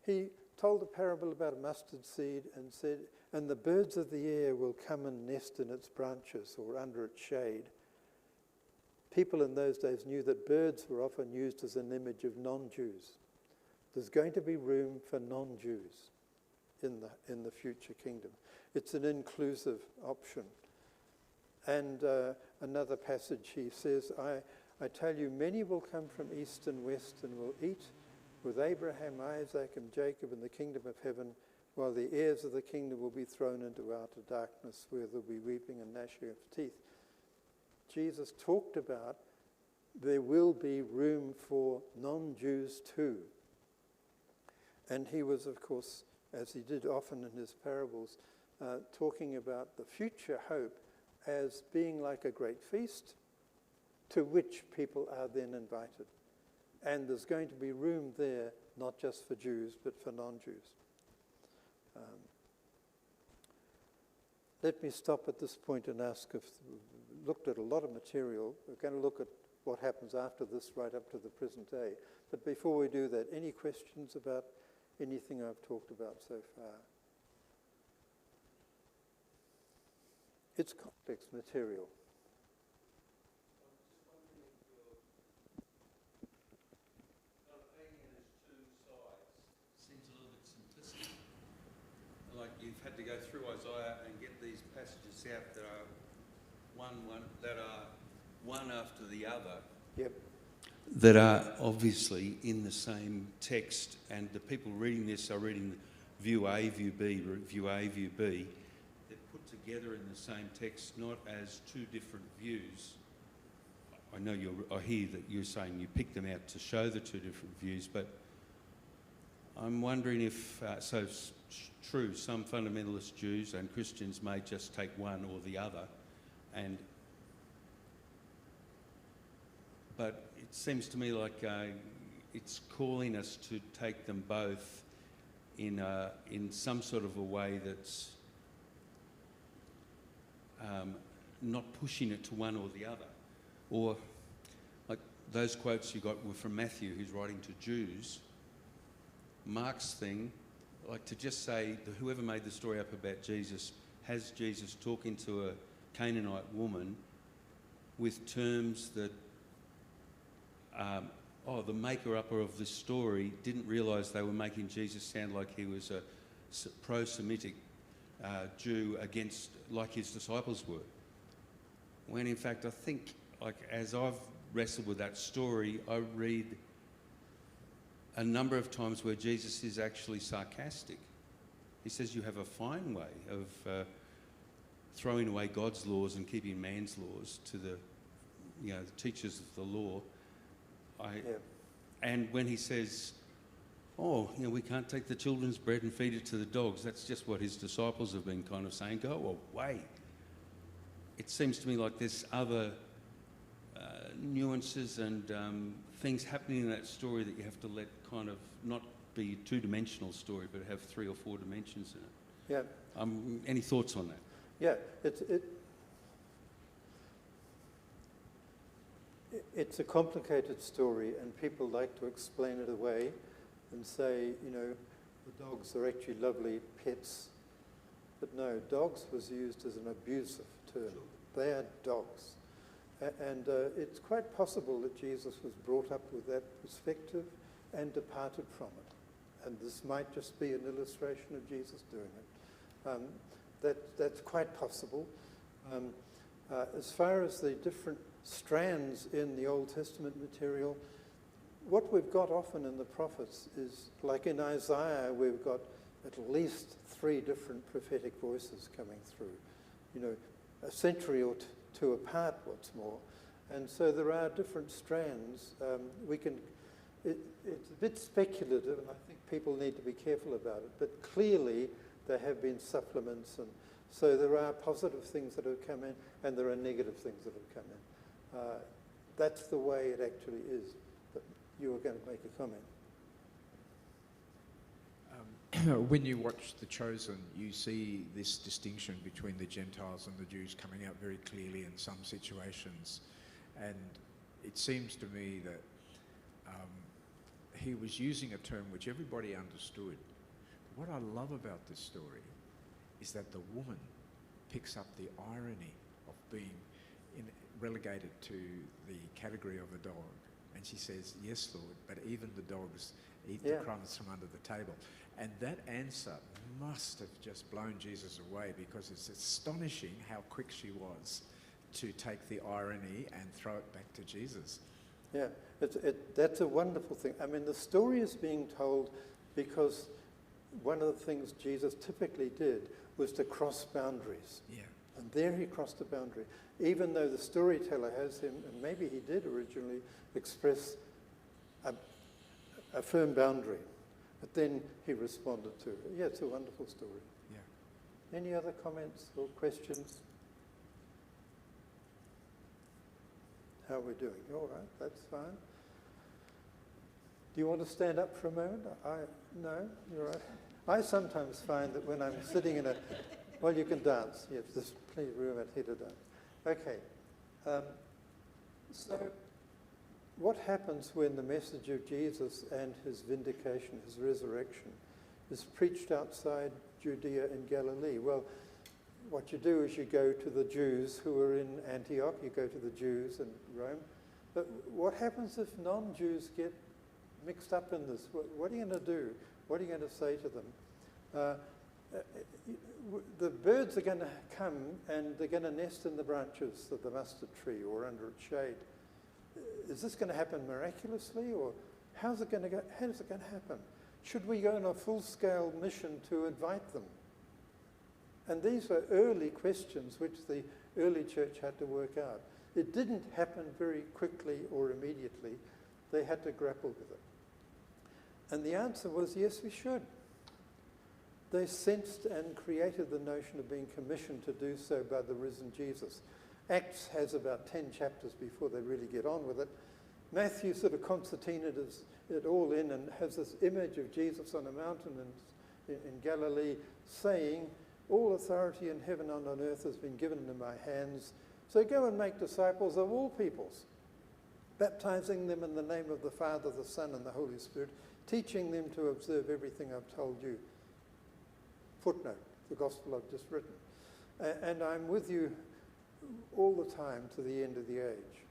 Speaker 1: he told a parable about a mustard seed and said, and the birds of the air will come and nest in its branches or under its shade. People in those days knew that birds were often used as an image of non-Jews. There's going to be room for non-Jews in the future kingdom. It's an inclusive option. And another passage he says, I tell you, many will come from east and west and will eat with Abraham, Isaac, and Jacob in the kingdom of heaven, while the heirs of the kingdom will be thrown into outer darkness, where there'll be weeping and gnashing of teeth. Jesus talked about there will be room for non-Jews too. And he was, of course, as he did often in his parables, talking about the future hope as being like a great feast to which people are then invited. And there's going to be room there, not just for Jews, but for non-Jews. Let me stop at this point and ask if we've looked at a lot of material. We're going to look at what happens after this right up to the present day. But before we do that, any questions about anything I've talked about so far? It's complex material.
Speaker 4: Like you've had to go through Isaiah and get these passages out that are one after the other.
Speaker 1: Yep.
Speaker 4: That are obviously in the same text, and the people reading this are reading view A, view B, view A, view B. They're put together in the same text, not as two different views. I know I hear that you're saying you picked them out to show the two different views, but I'm wondering if, so it's true, some fundamentalist Jews and Christians may just take one or the other, but it seems to me like it's calling us to take them both in some sort of a way that's not pushing it to one or the other. Or like those quotes you got were from Matthew, who's writing to Jews. Mark's thing, like to just say that whoever made the story up about Jesus has Jesus talking to a Canaanite woman with terms that the maker-upper of this story didn't realise they were making Jesus sound like he was a pro-Semitic Jew against, like his disciples were. When in fact I think, like as I've wrestled with that story, I read a number of times where Jesus is actually sarcastic. He says you have a fine way of throwing away God's laws and keeping man's laws to the teachers of the law. And when he says, we can't take the children's bread and feed it to the dogs, that's just what his disciples have been kind of saying. Go away. It seems to me like there's other nuances and things happening in that story that you have to let kind of not be a two-dimensional story, but have 3 or 4 dimensions in it.
Speaker 1: Yeah.
Speaker 4: Any thoughts on that?
Speaker 1: Yeah, it's a complicated story, and people like to explain it away and say, the dogs are actually lovely pets. But no, dogs was used as an abusive term. Sure. They are dogs. And it's quite possible that Jesus was brought up with that perspective and departed from it. And this might just be an illustration of Jesus doing it. That's quite possible. As far as the different strands in the Old Testament material, what we've got often in the prophets is, like in Isaiah, we've got at least 3 different prophetic voices coming through, a century or two apart, what's more. And so there are different strands. It's a bit speculative, and I think people need to be careful about it, but clearly there have been supplements, and so there are positive things that have come in, and there are negative things that have come in. That's the way it actually is. But you were going to make a comment.
Speaker 3: When you watch The Chosen, you see this distinction between the Gentiles and the Jews coming out very clearly in some situations. And it seems to me that he was using a term which everybody understood. What I love about this story is that the woman picks up the irony of being relegated to the category of a dog. And she says, yes, Lord, but even the dogs eat the crumbs from under the table. And that answer must have just blown Jesus away, because it's astonishing how quick she was to take the irony and throw it back to Jesus.
Speaker 1: Yeah, that's a wonderful thing. I mean, the story is being told because one of the things Jesus typically did was to cross boundaries.
Speaker 3: Yeah.
Speaker 1: And there he crossed a boundary. Even though the storyteller has him, and maybe he did originally express a firm boundary, but then he responded to it. Yeah, it's a wonderful story.
Speaker 3: Yeah.
Speaker 1: Any other comments or questions? How are we doing? All right, that's fine. Do you want to stand up for a moment? No, you're right. I sometimes find that when I'm sitting in a... Well, you can dance. Yes, there's plenty of room out here to dance. Okay. So what happens when the message of Jesus and his vindication, his resurrection, is preached outside Judea and Galilee? Well, what you do is you go to the Jews who are in Antioch, you go to the Jews in Rome. But what happens if non-Jews get mixed up in this? What are you going to do? What are you going to say to them? The birds are going to come and they're going to nest in the branches of the mustard tree or under its shade. Is this going to happen miraculously, or how's it going to go? How is it going to happen? Should we go on a full-scale mission to invite them? And these were early questions which the early church had to work out. It didn't happen very quickly or immediately. They had to grapple with it. And the answer was, yes, we should. They sensed and created the notion of being commissioned to do so by the risen Jesus. Acts has about 10 chapters before they really get on with it. Matthew sort of concertinaed it all in and has this image of Jesus on a mountain in Galilee saying, all authority in heaven and on earth has been given into my hands. So go and make disciples of all peoples, baptizing them in the name of the Father, the Son, and the Holy Spirit, teaching them to observe everything I've told you. Footnote, the gospel I've just written. And I'm with you all the time to the end of the age.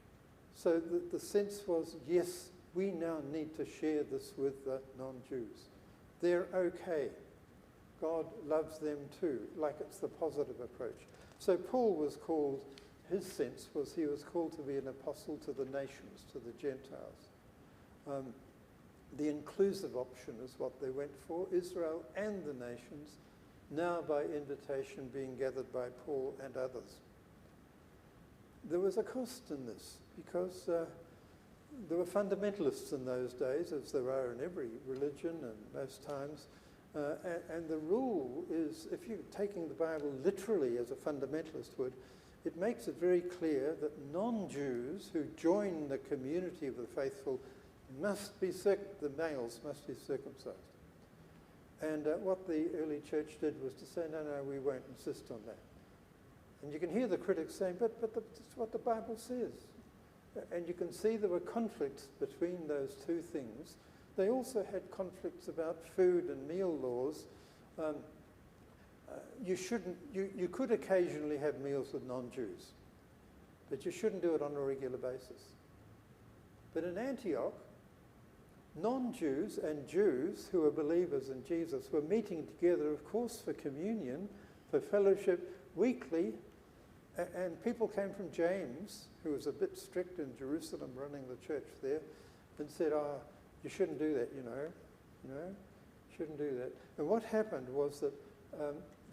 Speaker 1: So the sense was, yes, we now need to share this with the non-Jews. They're okay. God loves them too, like it's the positive approach. So Paul was called, his sense was he was called to be an apostle to the nations, to the Gentiles. The inclusive option is what they went for, Israel and the nations, now by invitation being gathered by Paul and others. There was a cost in this because there were fundamentalists in those days, as there are in every religion and most times. And the rule is, if you're taking the Bible literally as a fundamentalist would, it makes it very clear that non-Jews who join the community of the faithful must be the males must be circumcised. And what the early church did was to say, no, we won't insist on that. And you can hear the critics saying, but that's what the Bible says. And you can see there were conflicts between those two things. They also had conflicts about food and meal laws. You could occasionally have meals with non-Jews, but you shouldn't do it on a regular basis. But in Antioch, non-Jews and Jews who were believers in Jesus were meeting together, of course, for communion, for fellowship weekly. And people came from James, who was a bit strict in Jerusalem running the church there, and said, you shouldn't do that, you shouldn't do that. And what happened was that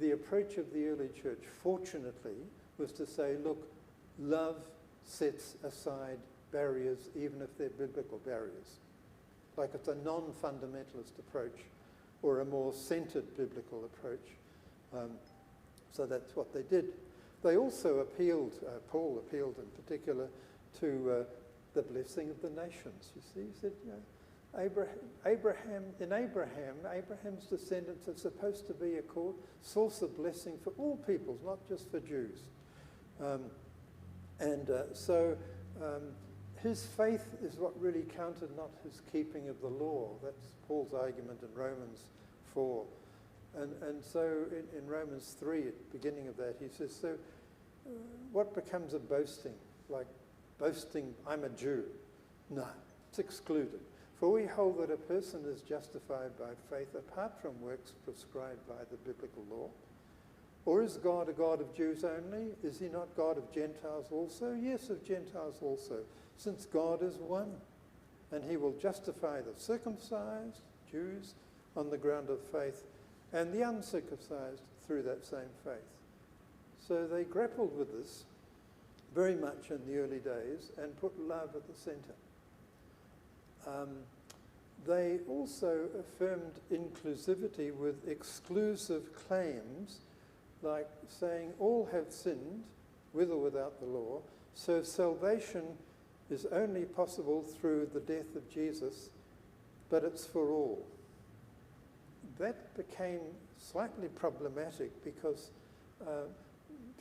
Speaker 1: the approach of the early church, fortunately, was to say, look, love sets aside barriers, even if they're biblical barriers. Like it's a non-fundamentalist approach or a more centered biblical approach. So that's what they did. They also appealed, Paul appealed in particular, to the blessing of the nations. You see, he said, Abraham's descendants are supposed to be a source of blessing for all peoples, not just for Jews. So his faith is what really counted, not his keeping of the law. That's Paul's argument in Romans 4. And so in Romans 3, at the beginning of that, he says, so what becomes of boasting? Like boasting, I'm a Jew. No, it's excluded. For we hold that a person is justified by faith apart from works prescribed by the biblical law. Or is God a God of Jews only? Is he not God of Gentiles also? Yes, of Gentiles also, since God is one. And he will justify the circumcised, Jews, on the ground of faith, and the uncircumcised through that same faith. So they grappled with this very much in the early days and put love at the centre. They also affirmed inclusivity with exclusive claims, like saying all have sinned, with or without the law, so salvation is only possible through the death of Jesus, but it's for all. That became slightly problematic because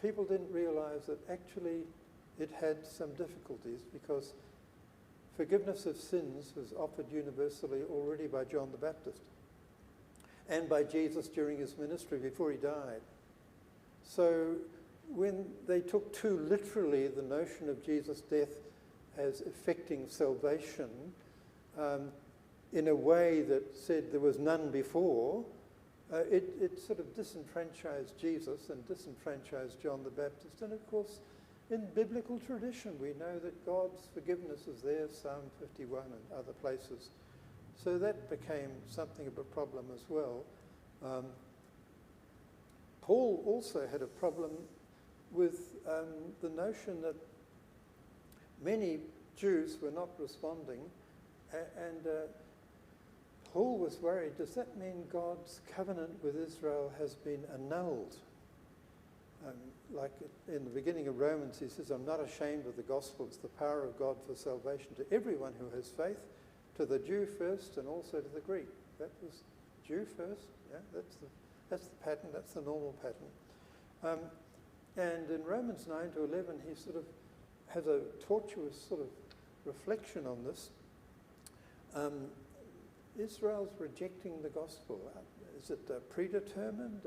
Speaker 1: people didn't realise that actually it had some difficulties, because forgiveness of sins was offered universally already by John the Baptist and by Jesus during his ministry before he died. So when they took too literally the notion of Jesus' death as effecting salvation in a way that said there was none before, it sort of disenfranchised Jesus and disenfranchised John the Baptist. And of course, in biblical tradition, we know that God's forgiveness is there, Psalm 51 and other places. So that became something of a problem as well. Paul also had a problem with the notion that many Jews were not responding, and Paul was worried, does that mean God's covenant with Israel has been annulled? Like in the beginning of Romans, he says, I'm not ashamed of the gospel. It's the power of God for salvation to everyone who has faith, to the Jew first and also to the Greek. That was Jew first. Yeah, that's the pattern. That's the normal pattern. And in Romans 9 to 11, he sort of has a tortuous sort of reflection on this. Israel's rejecting the gospel. Is it predetermined?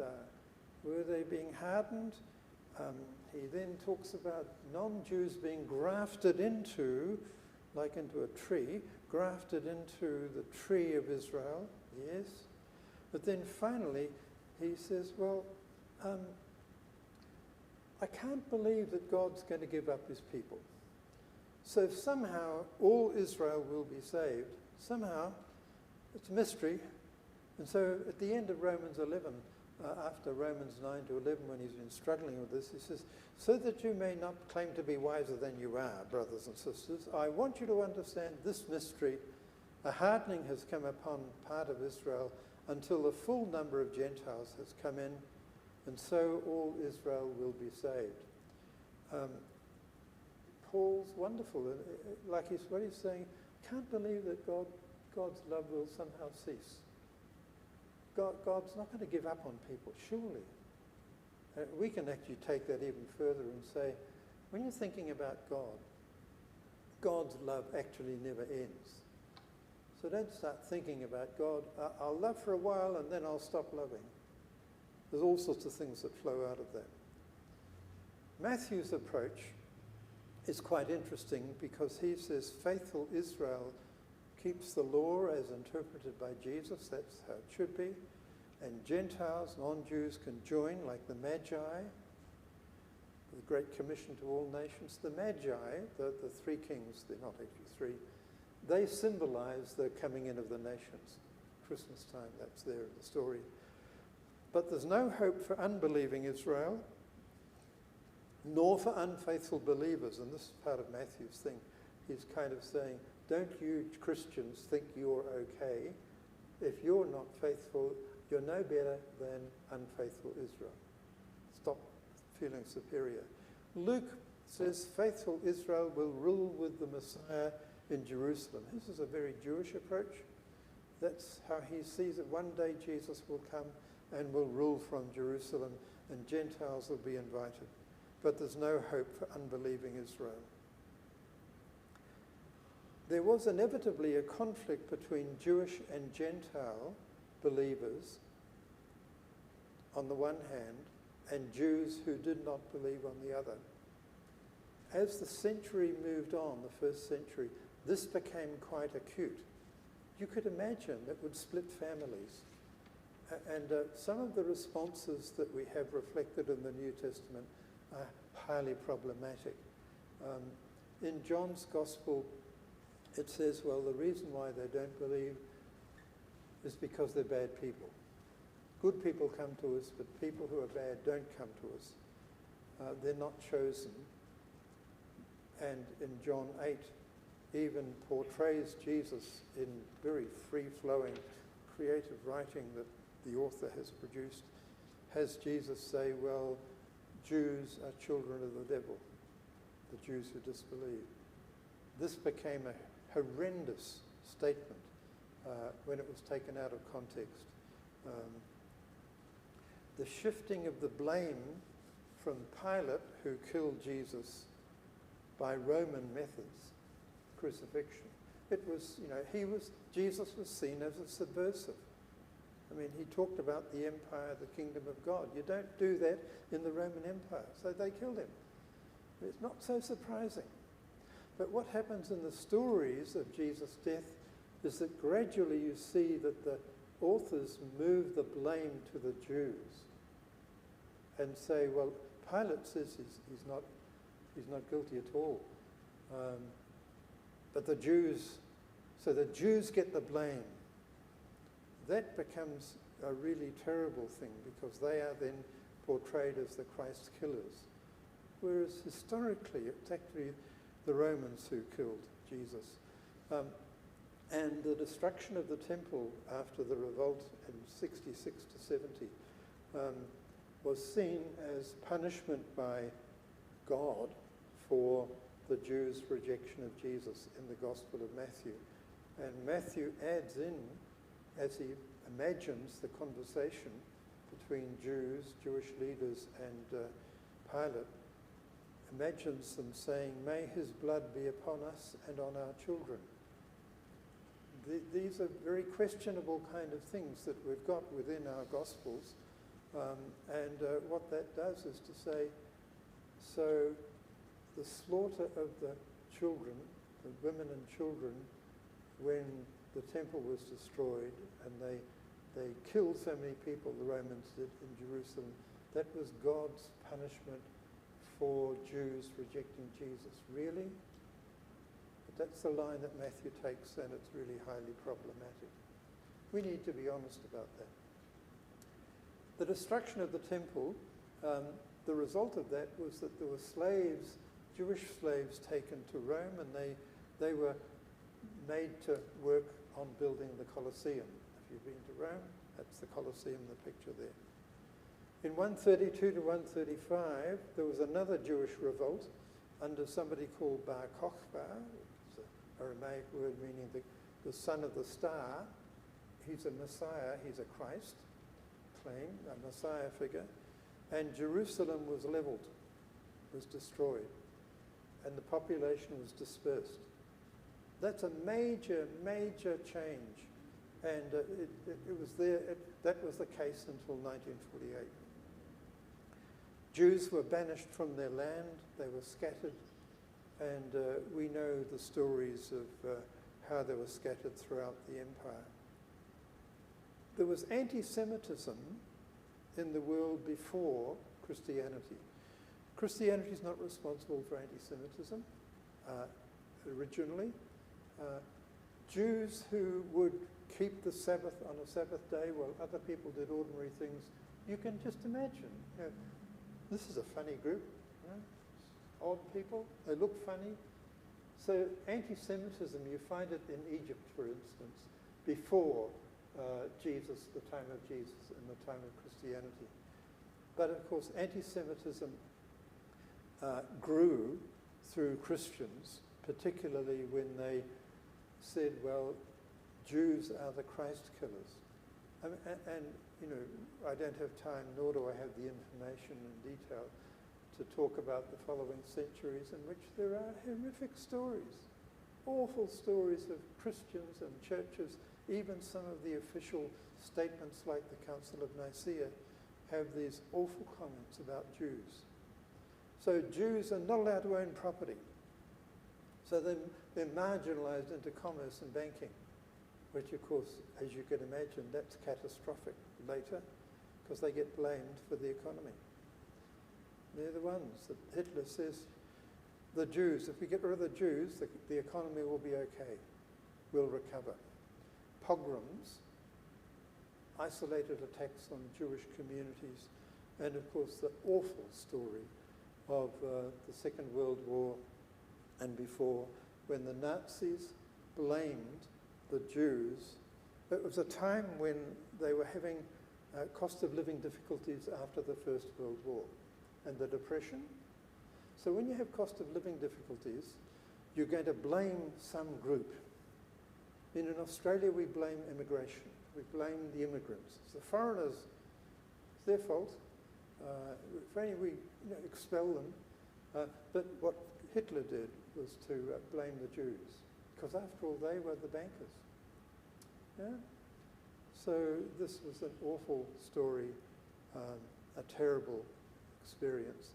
Speaker 1: Were they being hardened? He then talks about non-Jews being grafted into, like into a tree, grafted into the tree of Israel, yes. But then finally, he says, well, I can't believe that God's going to give up his people. So if somehow all Israel will be saved, somehow, it's a mystery. And so at the end of Romans 11, after Romans 9 to 11, when he's been struggling with this, he says, so that you may not claim to be wiser than you are, brothers and sisters, I want you to understand this mystery. A hardening has come upon part of Israel until the full number of Gentiles has come in, and so all Israel will be saved. Paul's wonderful. Like what he's saying, can't believe that God's love will somehow cease. God's not going to give up on people, surely. We can actually take that even further and say, when you're thinking about God, God's love actually never ends. So don't start thinking about God, I'll love for a while and then I'll stop loving. There's all sorts of things that flow out of that. Matthew's approach is quite interesting because he says faithful Israel keeps the law as interpreted by Jesus, that's how it should be, and Gentiles, non-Jews can join like the Magi, the Great Commission to all nations. The Magi, the three kings, they're not actually three, they symbolize the coming in of the nations. Christmas time, that's there in the story. But there's no hope for unbelieving Israel, nor for unfaithful believers. And this is part of Matthew's thing. He's kind of saying, don't you Christians think you're okay? If you're not faithful, you're no better than unfaithful Israel. Stop feeling superior. Luke says faithful Israel will rule with the Messiah in Jerusalem. This is a very Jewish approach. That's how he sees it. One day Jesus will come and will rule from Jerusalem, and Gentiles will be invited. But there's no hope for unbelieving Israel. There was inevitably a conflict between Jewish and Gentile believers on the one hand, and Jews who did not believe on the other. As the century moved on, the first century, this became quite acute. You could imagine it would split families. And some of the responses that we have reflected in the New Testament are highly problematic. In John's Gospel, it says, well, the reason why they don't believe is because they're bad people. Good people come to us, but people who are bad don't come to us. They're not chosen. And in John 8, even portrays Jesus in very free-flowing, creative writing that the author has produced, has Jesus say, well, Jews are children of the devil, the Jews who disbelieve. This became a horrendous statement when it was taken out of context. The shifting of the blame from Pilate, who killed Jesus by Roman methods, crucifixion. It was, Jesus was seen as a subversive. I mean, he talked about the empire, the kingdom of God. You don't do that in the Roman Empire, so they killed him. It's not so surprising. But what happens in the stories of Jesus' death is that gradually you see that the authors move the blame to the Jews and say, well, Pilate says he's not guilty at all. But the Jews get the blame. That becomes a really terrible thing because they are then portrayed as the Christ killers. Whereas historically, it's actually the Romans who killed Jesus. And the destruction of the temple after the revolt in 66 to 70 was seen as punishment by God for the Jews' rejection of Jesus in the Gospel of Matthew. And Matthew adds in, as he imagines the conversation between Jews, Jewish leaders, and Pilate, imagines them saying, may his blood be upon us and on our children. These are very questionable kind of things that we've got within our Gospels. And what that does is to say, so the slaughter of the children, the women and children, when the temple was destroyed and they killed so many people, the Romans did, in Jerusalem, that was God's punishment for Jews rejecting Jesus. Really? But that's the line that Matthew takes, and it's really highly problematic. We need to be honest about that. The destruction of the temple, the result of that was that there were slaves, Jewish slaves taken to Rome, and they were made to work on building the Colosseum. If you've been to Rome, that's the Colosseum, the picture there. In 132 to 135, there was another Jewish revolt under somebody called Bar Kokhba. It's an Aramaic word meaning the son of the star. He's a Messiah, he's a Christ, claim, a Messiah figure. And Jerusalem was leveled, was destroyed, and the population was dispersed. That's a major, major change. And it was there, that was the case until 1948. Jews were banished from their land, they were scattered, and we know the stories of how they were scattered throughout the empire. There was anti-Semitism in the world before Christianity. Christianity is not responsible for anti-Semitism originally. Jews who would keep the Sabbath on a Sabbath day while other people did ordinary things, you can just imagine. This is a funny group, odd people, they look funny. So anti-Semitism, you find it in Egypt, for instance, before Jesus, the time of Jesus, and the time of Christianity. But of course, anti-Semitism grew through Christians, particularly when they said, well, Jews are the Christ killers. And I don't have time, nor do I have the information in detail to talk about the following centuries in which there are horrific stories, awful stories of Christians and churches. Even some of the official statements like the Council of Nicaea have these awful comments about Jews. So Jews are not allowed to own property. So they're marginalised into commerce and banking, which of course, as you can imagine, that's catastrophic. later because they get blamed for the economy. They're the ones that Hitler says, the Jews, if we get rid of the Jews, the economy will be okay. We'll recover. Pogroms, isolated attacks on Jewish communities, and of course the awful story of the Second World War and before, when the Nazis blamed the Jews. It was a time when they were having cost of living difficulties after the First World War and the Depression. So when you have cost of living difficulties, you're going to blame some group. In Australia, we blame immigration. We blame the immigrants. It's the foreigners, it's their fault. If only we expel them. But what Hitler did was to blame the Jews, because after all, they were the bankers. Yeah? So this was an awful story, a terrible experience.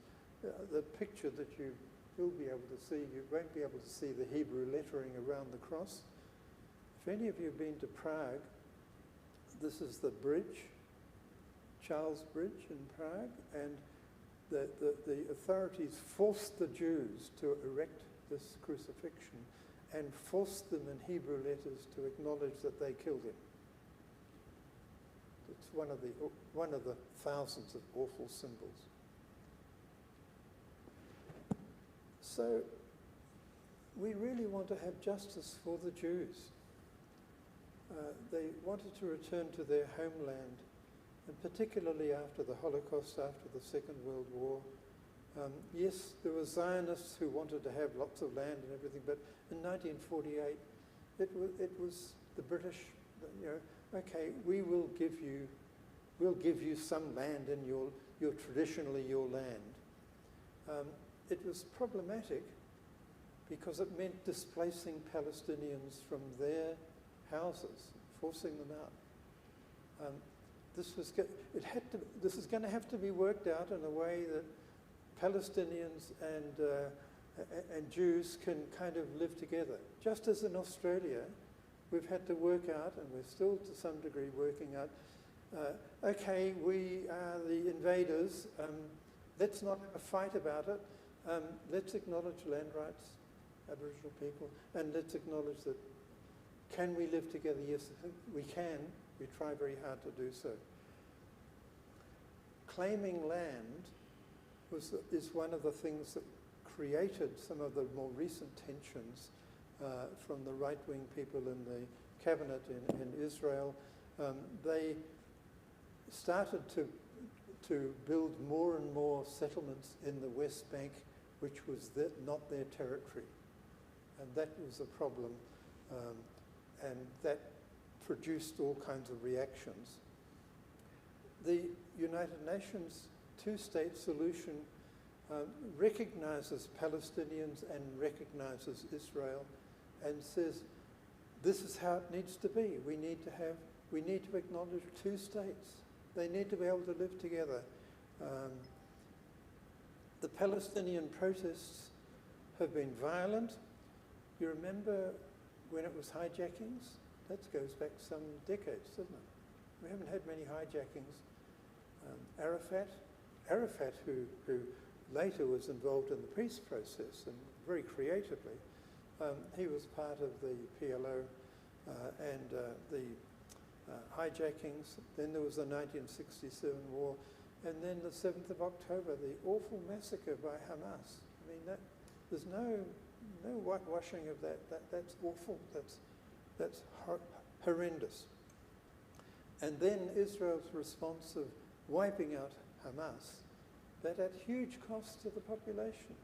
Speaker 1: The picture that you'll be able to see, you won't be able to see the Hebrew lettering around the cross. If any of you have been to Prague, this is the bridge, Charles Bridge in Prague, and the authorities forced the Jews to erect this crucifixion and forced them in Hebrew letters to acknowledge that they killed him. It's one of the thousands of awful symbols. So we really want to have justice for the Jews. They wanted to return to their homeland, and particularly after the Holocaust, after the Second World War. Yes, there were Zionists who wanted to have lots of land and everything, but in 1948, it was the British, okay, we'll give you some land in your traditionally your land. It was problematic because it meant displacing Palestinians from their houses, forcing them out. This is going to have to be worked out in a way that Palestinians and Jews can kind of live together. Just as in Australia, we've had to work out, and we're still to some degree working out, okay, we are the invaders, let's not have a fight about it, let's acknowledge land rights, Aboriginal people, and let's acknowledge that can we live together? Yes, we can. We try very hard to do so. Claiming land is one of the things that created some of the more recent tensions from the right-wing people in the cabinet in Israel. They started to build more and more settlements in the West Bank, which was not their territory. And that was a problem. And that produced all kinds of reactions. The United Nations two-state solution recognizes Palestinians and recognizes Israel and says, this is how it needs to be. We need to acknowledge two states. They need to be able to live together. The Palestinian protests have been violent. You remember when it was hijackings? That goes back some decades, doesn't it? We haven't had many hijackings. Arafat, who later was involved in the peace process and very creatively, he was part of the PLO and the hijackings. Then there was the 1967 war, and then the 7th of October, the awful massacre by Hamas. I mean, there's no whitewashing of that. That's awful. That's horrendous. And then Israel's response of wiping out Hamas, that at huge cost to the population.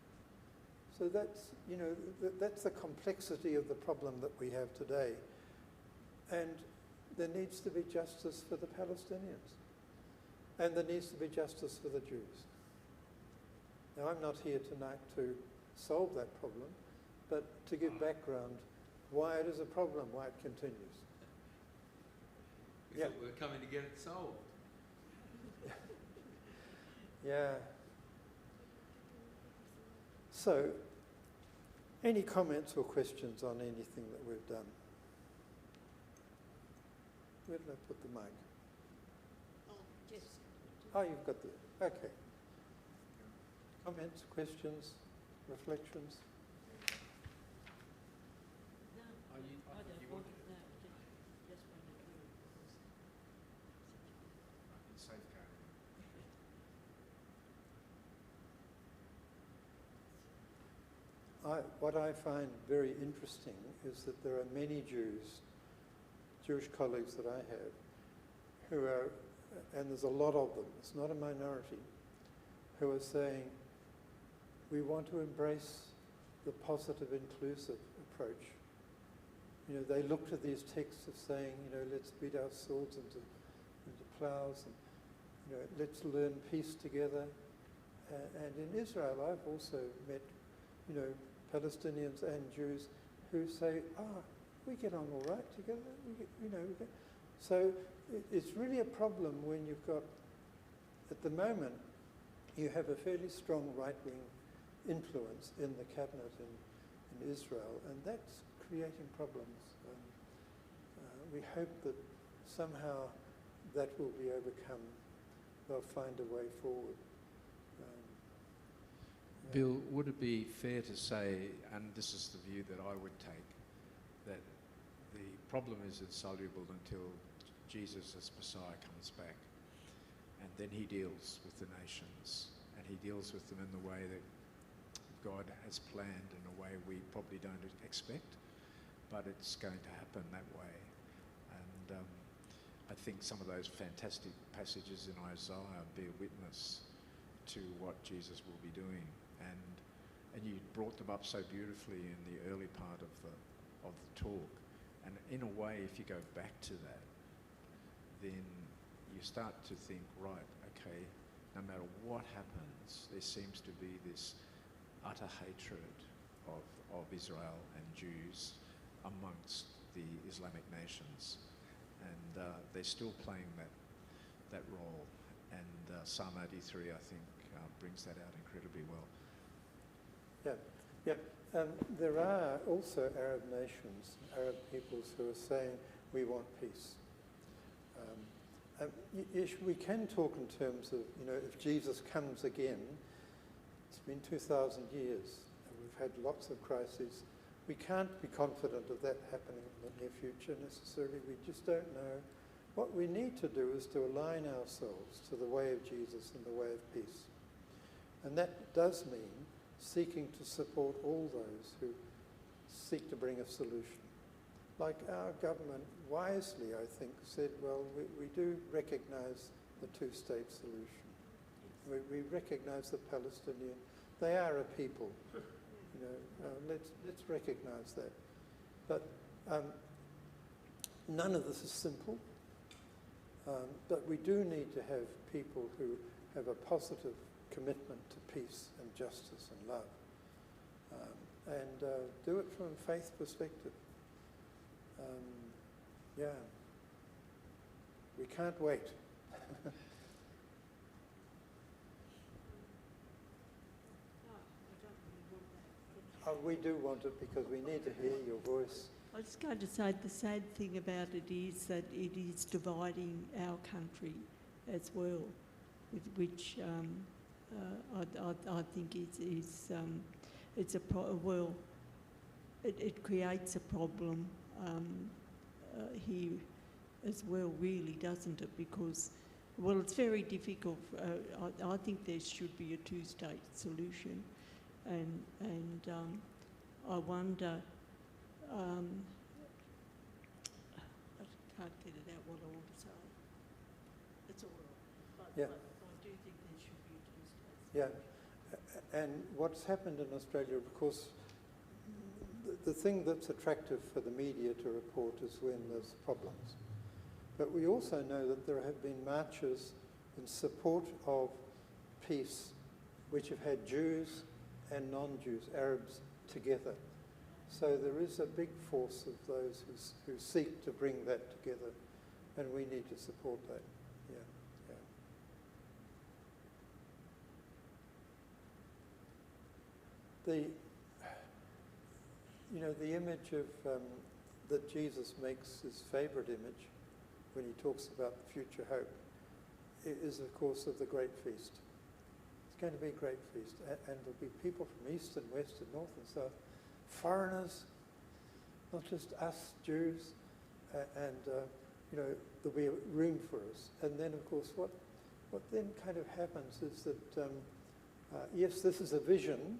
Speaker 1: So that's the complexity of the problem that we have today. And there needs to be justice for the Palestinians. And there needs to be justice for the Jews. Now, I'm not here tonight to solve that problem, but to give background why it is a problem, why it continues.
Speaker 4: We thought we were coming to get it solved.
Speaker 1: Yeah. So, any comments or questions on anything that we've done? Where did I put the mic? Oh, you've got the, okay. Comments, questions, reflections? What I find very interesting is that there are many Jewish colleagues that I have, who are, and there's a lot of them, it's not a minority, who are saying, we want to embrace the positive, inclusive approach. You know, they looked at these texts of saying, you know, let's beat our swords into ploughs, and, you know, let's learn peace together. And in Israel, I've also met, you know, Palestinians and Jews who say, we get on all right together. So it's really a problem when you've got, at the moment, you have a fairly strong right-wing influence in the cabinet in Israel, and that's creating problems. We hope that somehow that will be overcome. They'll find a way forward.
Speaker 3: Bill, would it be fair to say, and this is the view that I would take, that the problem is insoluble until Jesus as Messiah comes back, and then he deals with the nations, and he deals with them in the way that God has planned, in a way we probably don't expect, but it's going to happen that way. And I think some of those fantastic passages in Isaiah bear witness to what Jesus will be doing. And you brought them up so beautifully in the early part of the talk. And in a way, if you go back to that, then you start to think, right, okay, no matter what happens, there seems to be this utter hatred of Israel and Jews amongst the Islamic nations. And they're still playing that role. And Psalm 83, I think, brings that out incredibly well.
Speaker 1: There are also Arab nations, Arab peoples who are saying we want peace. Yes, we can talk in terms of, you know, if Jesus comes again, it's been 2,000 years and we've had lots of crises. We can't be confident of that happening in the near future necessarily. We just don't know. What we need to do is to align ourselves to the way of Jesus and the way of peace. And that does mean seeking to support all those who seek to bring a solution. Like our government wisely, I think, said, well, we do recognise the two-state solution. We recognise the Palestinian. They are a people. You know, let's recognise that. But none of this is simple. But we do need to have people who have a positive commitment to peace and justice and love, and do it from a faith perspective. We can't wait. We do want it because we need to hear your voice.
Speaker 5: I was going to say the sad thing about it is that it is dividing our country as well, which I think it creates a problem here as well, really, doesn't it? Because, well, it's very difficult. I think there should be a two-state solution, and I wonder. I can't get it out what I want to say. It's all right. But I do think there should be a two-state solution.
Speaker 1: And what's happened in Australia, of course, the thing that's attractive for the media to report is when there's problems. But we also know that there have been marches in support of peace which have had Jews and non-Jews, Arabs, together. So there is a big force of those who seek to bring that together, and we need to support that. The image of that Jesus makes his favourite image when he talks about the future hope is, of course, of the Great Feast. It's going to be a great feast, and there'll be people from east and west and north and south, foreigners, not just us Jews, and there'll be room for us. And then, of course, what then kind of happens is that, yes, this is a vision,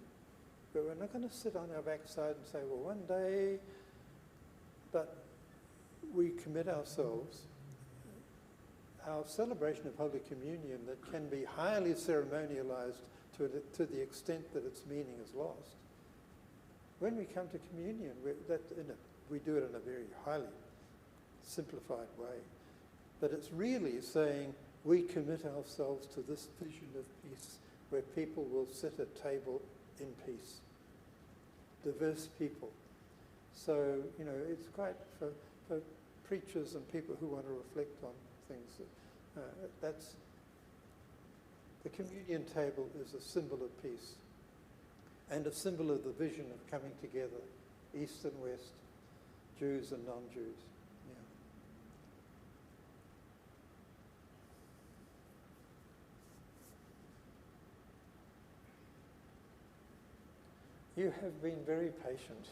Speaker 1: but we're not going to sit on our backside and say, well, one day, but we commit ourselves. Our celebration of Holy Communion that can be highly ceremonialized to the extent that its meaning is lost. When we come to communion, we do it in a very highly simplified way. But it's really saying we commit ourselves to this vision of peace where people will sit at table in peace. Diverse people. So, it's quite for preachers and people who want to reflect on things. The communion table is a symbol of peace and a symbol of the vision of coming together, East and West, Jews and non-Jews. Yeah. You have been very patient.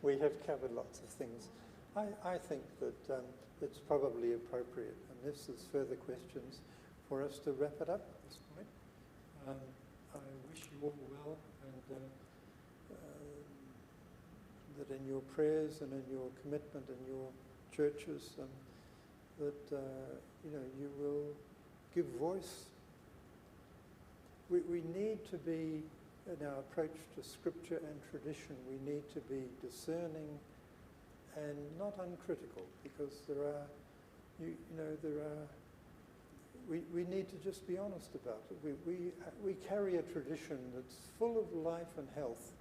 Speaker 1: We have covered lots of things. I think that it's probably appropriate, unless there's further questions, for us to wrap it up at this point. I wish you all well, and that in your prayers and in your commitment in your churches, that you will give voice. We need to be, in our approach to scripture and tradition, we need to be discerning and not uncritical, because we need to just be honest about it. We carry a tradition that's full of life and health,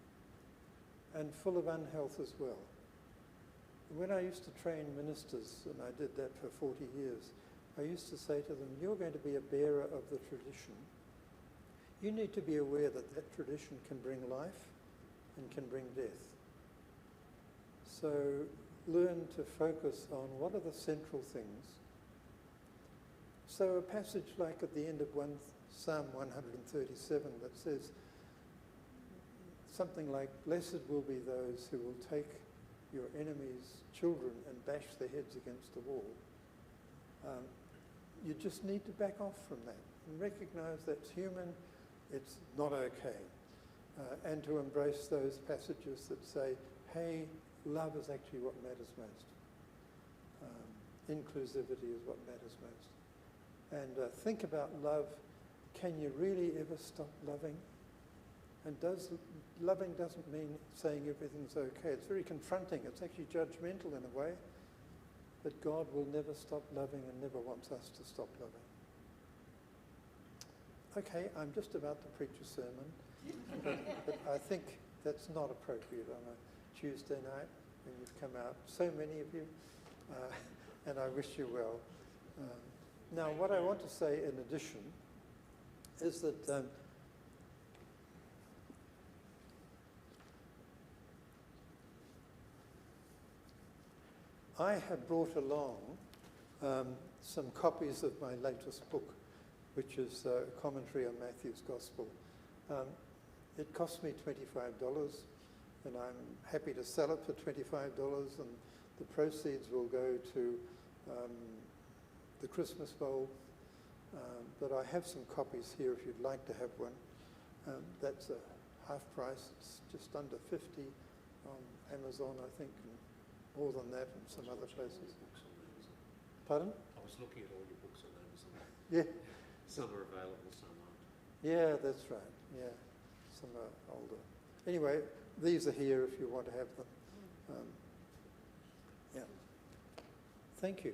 Speaker 1: and full of unhealth as well. When I used to train ministers, and I did that for 40 years, I used to say to them, you're going to be a bearer of the tradition. You need to be aware that that tradition can bring life and can bring death. So learn to focus on what are the central things. So a passage like at the end of Psalm 137 that says something like, blessed will be those who will take your enemies' children and bash their heads against the wall. You just need to back off from that and recognize that's human, it's not okay. And to embrace those passages that say, hey, love is actually what matters most. Inclusivity is what matters most. And think about love. Can you really ever stop loving? And loving doesn't mean saying everything's okay. It's very confronting. It's actually judgmental in a way. But God will never stop loving and never wants us to stop loving. Okay, I'm just about to preach a sermon, but I think that's not appropriate on a Tuesday night when you've come out, so many of you, and I wish you well. Now, what I want to say in addition is that I have brought along some copies of my latest book, which is a commentary on Matthew's Gospel. It cost me $25, and I'm happy to sell it for $25, and the proceeds will go to the Christmas Bowl. But I have some copies here if you'd like to have one. That's a half price. It's just under $50 on Amazon, I think, and more than that in some other places. Pardon?
Speaker 6: I was looking at all your books on Amazon.
Speaker 1: Yeah.
Speaker 6: Some are available, some aren't.
Speaker 1: Yeah, that's right. Yeah, some are older. Anyway, these are here if you want to have them. Yeah. Thank you.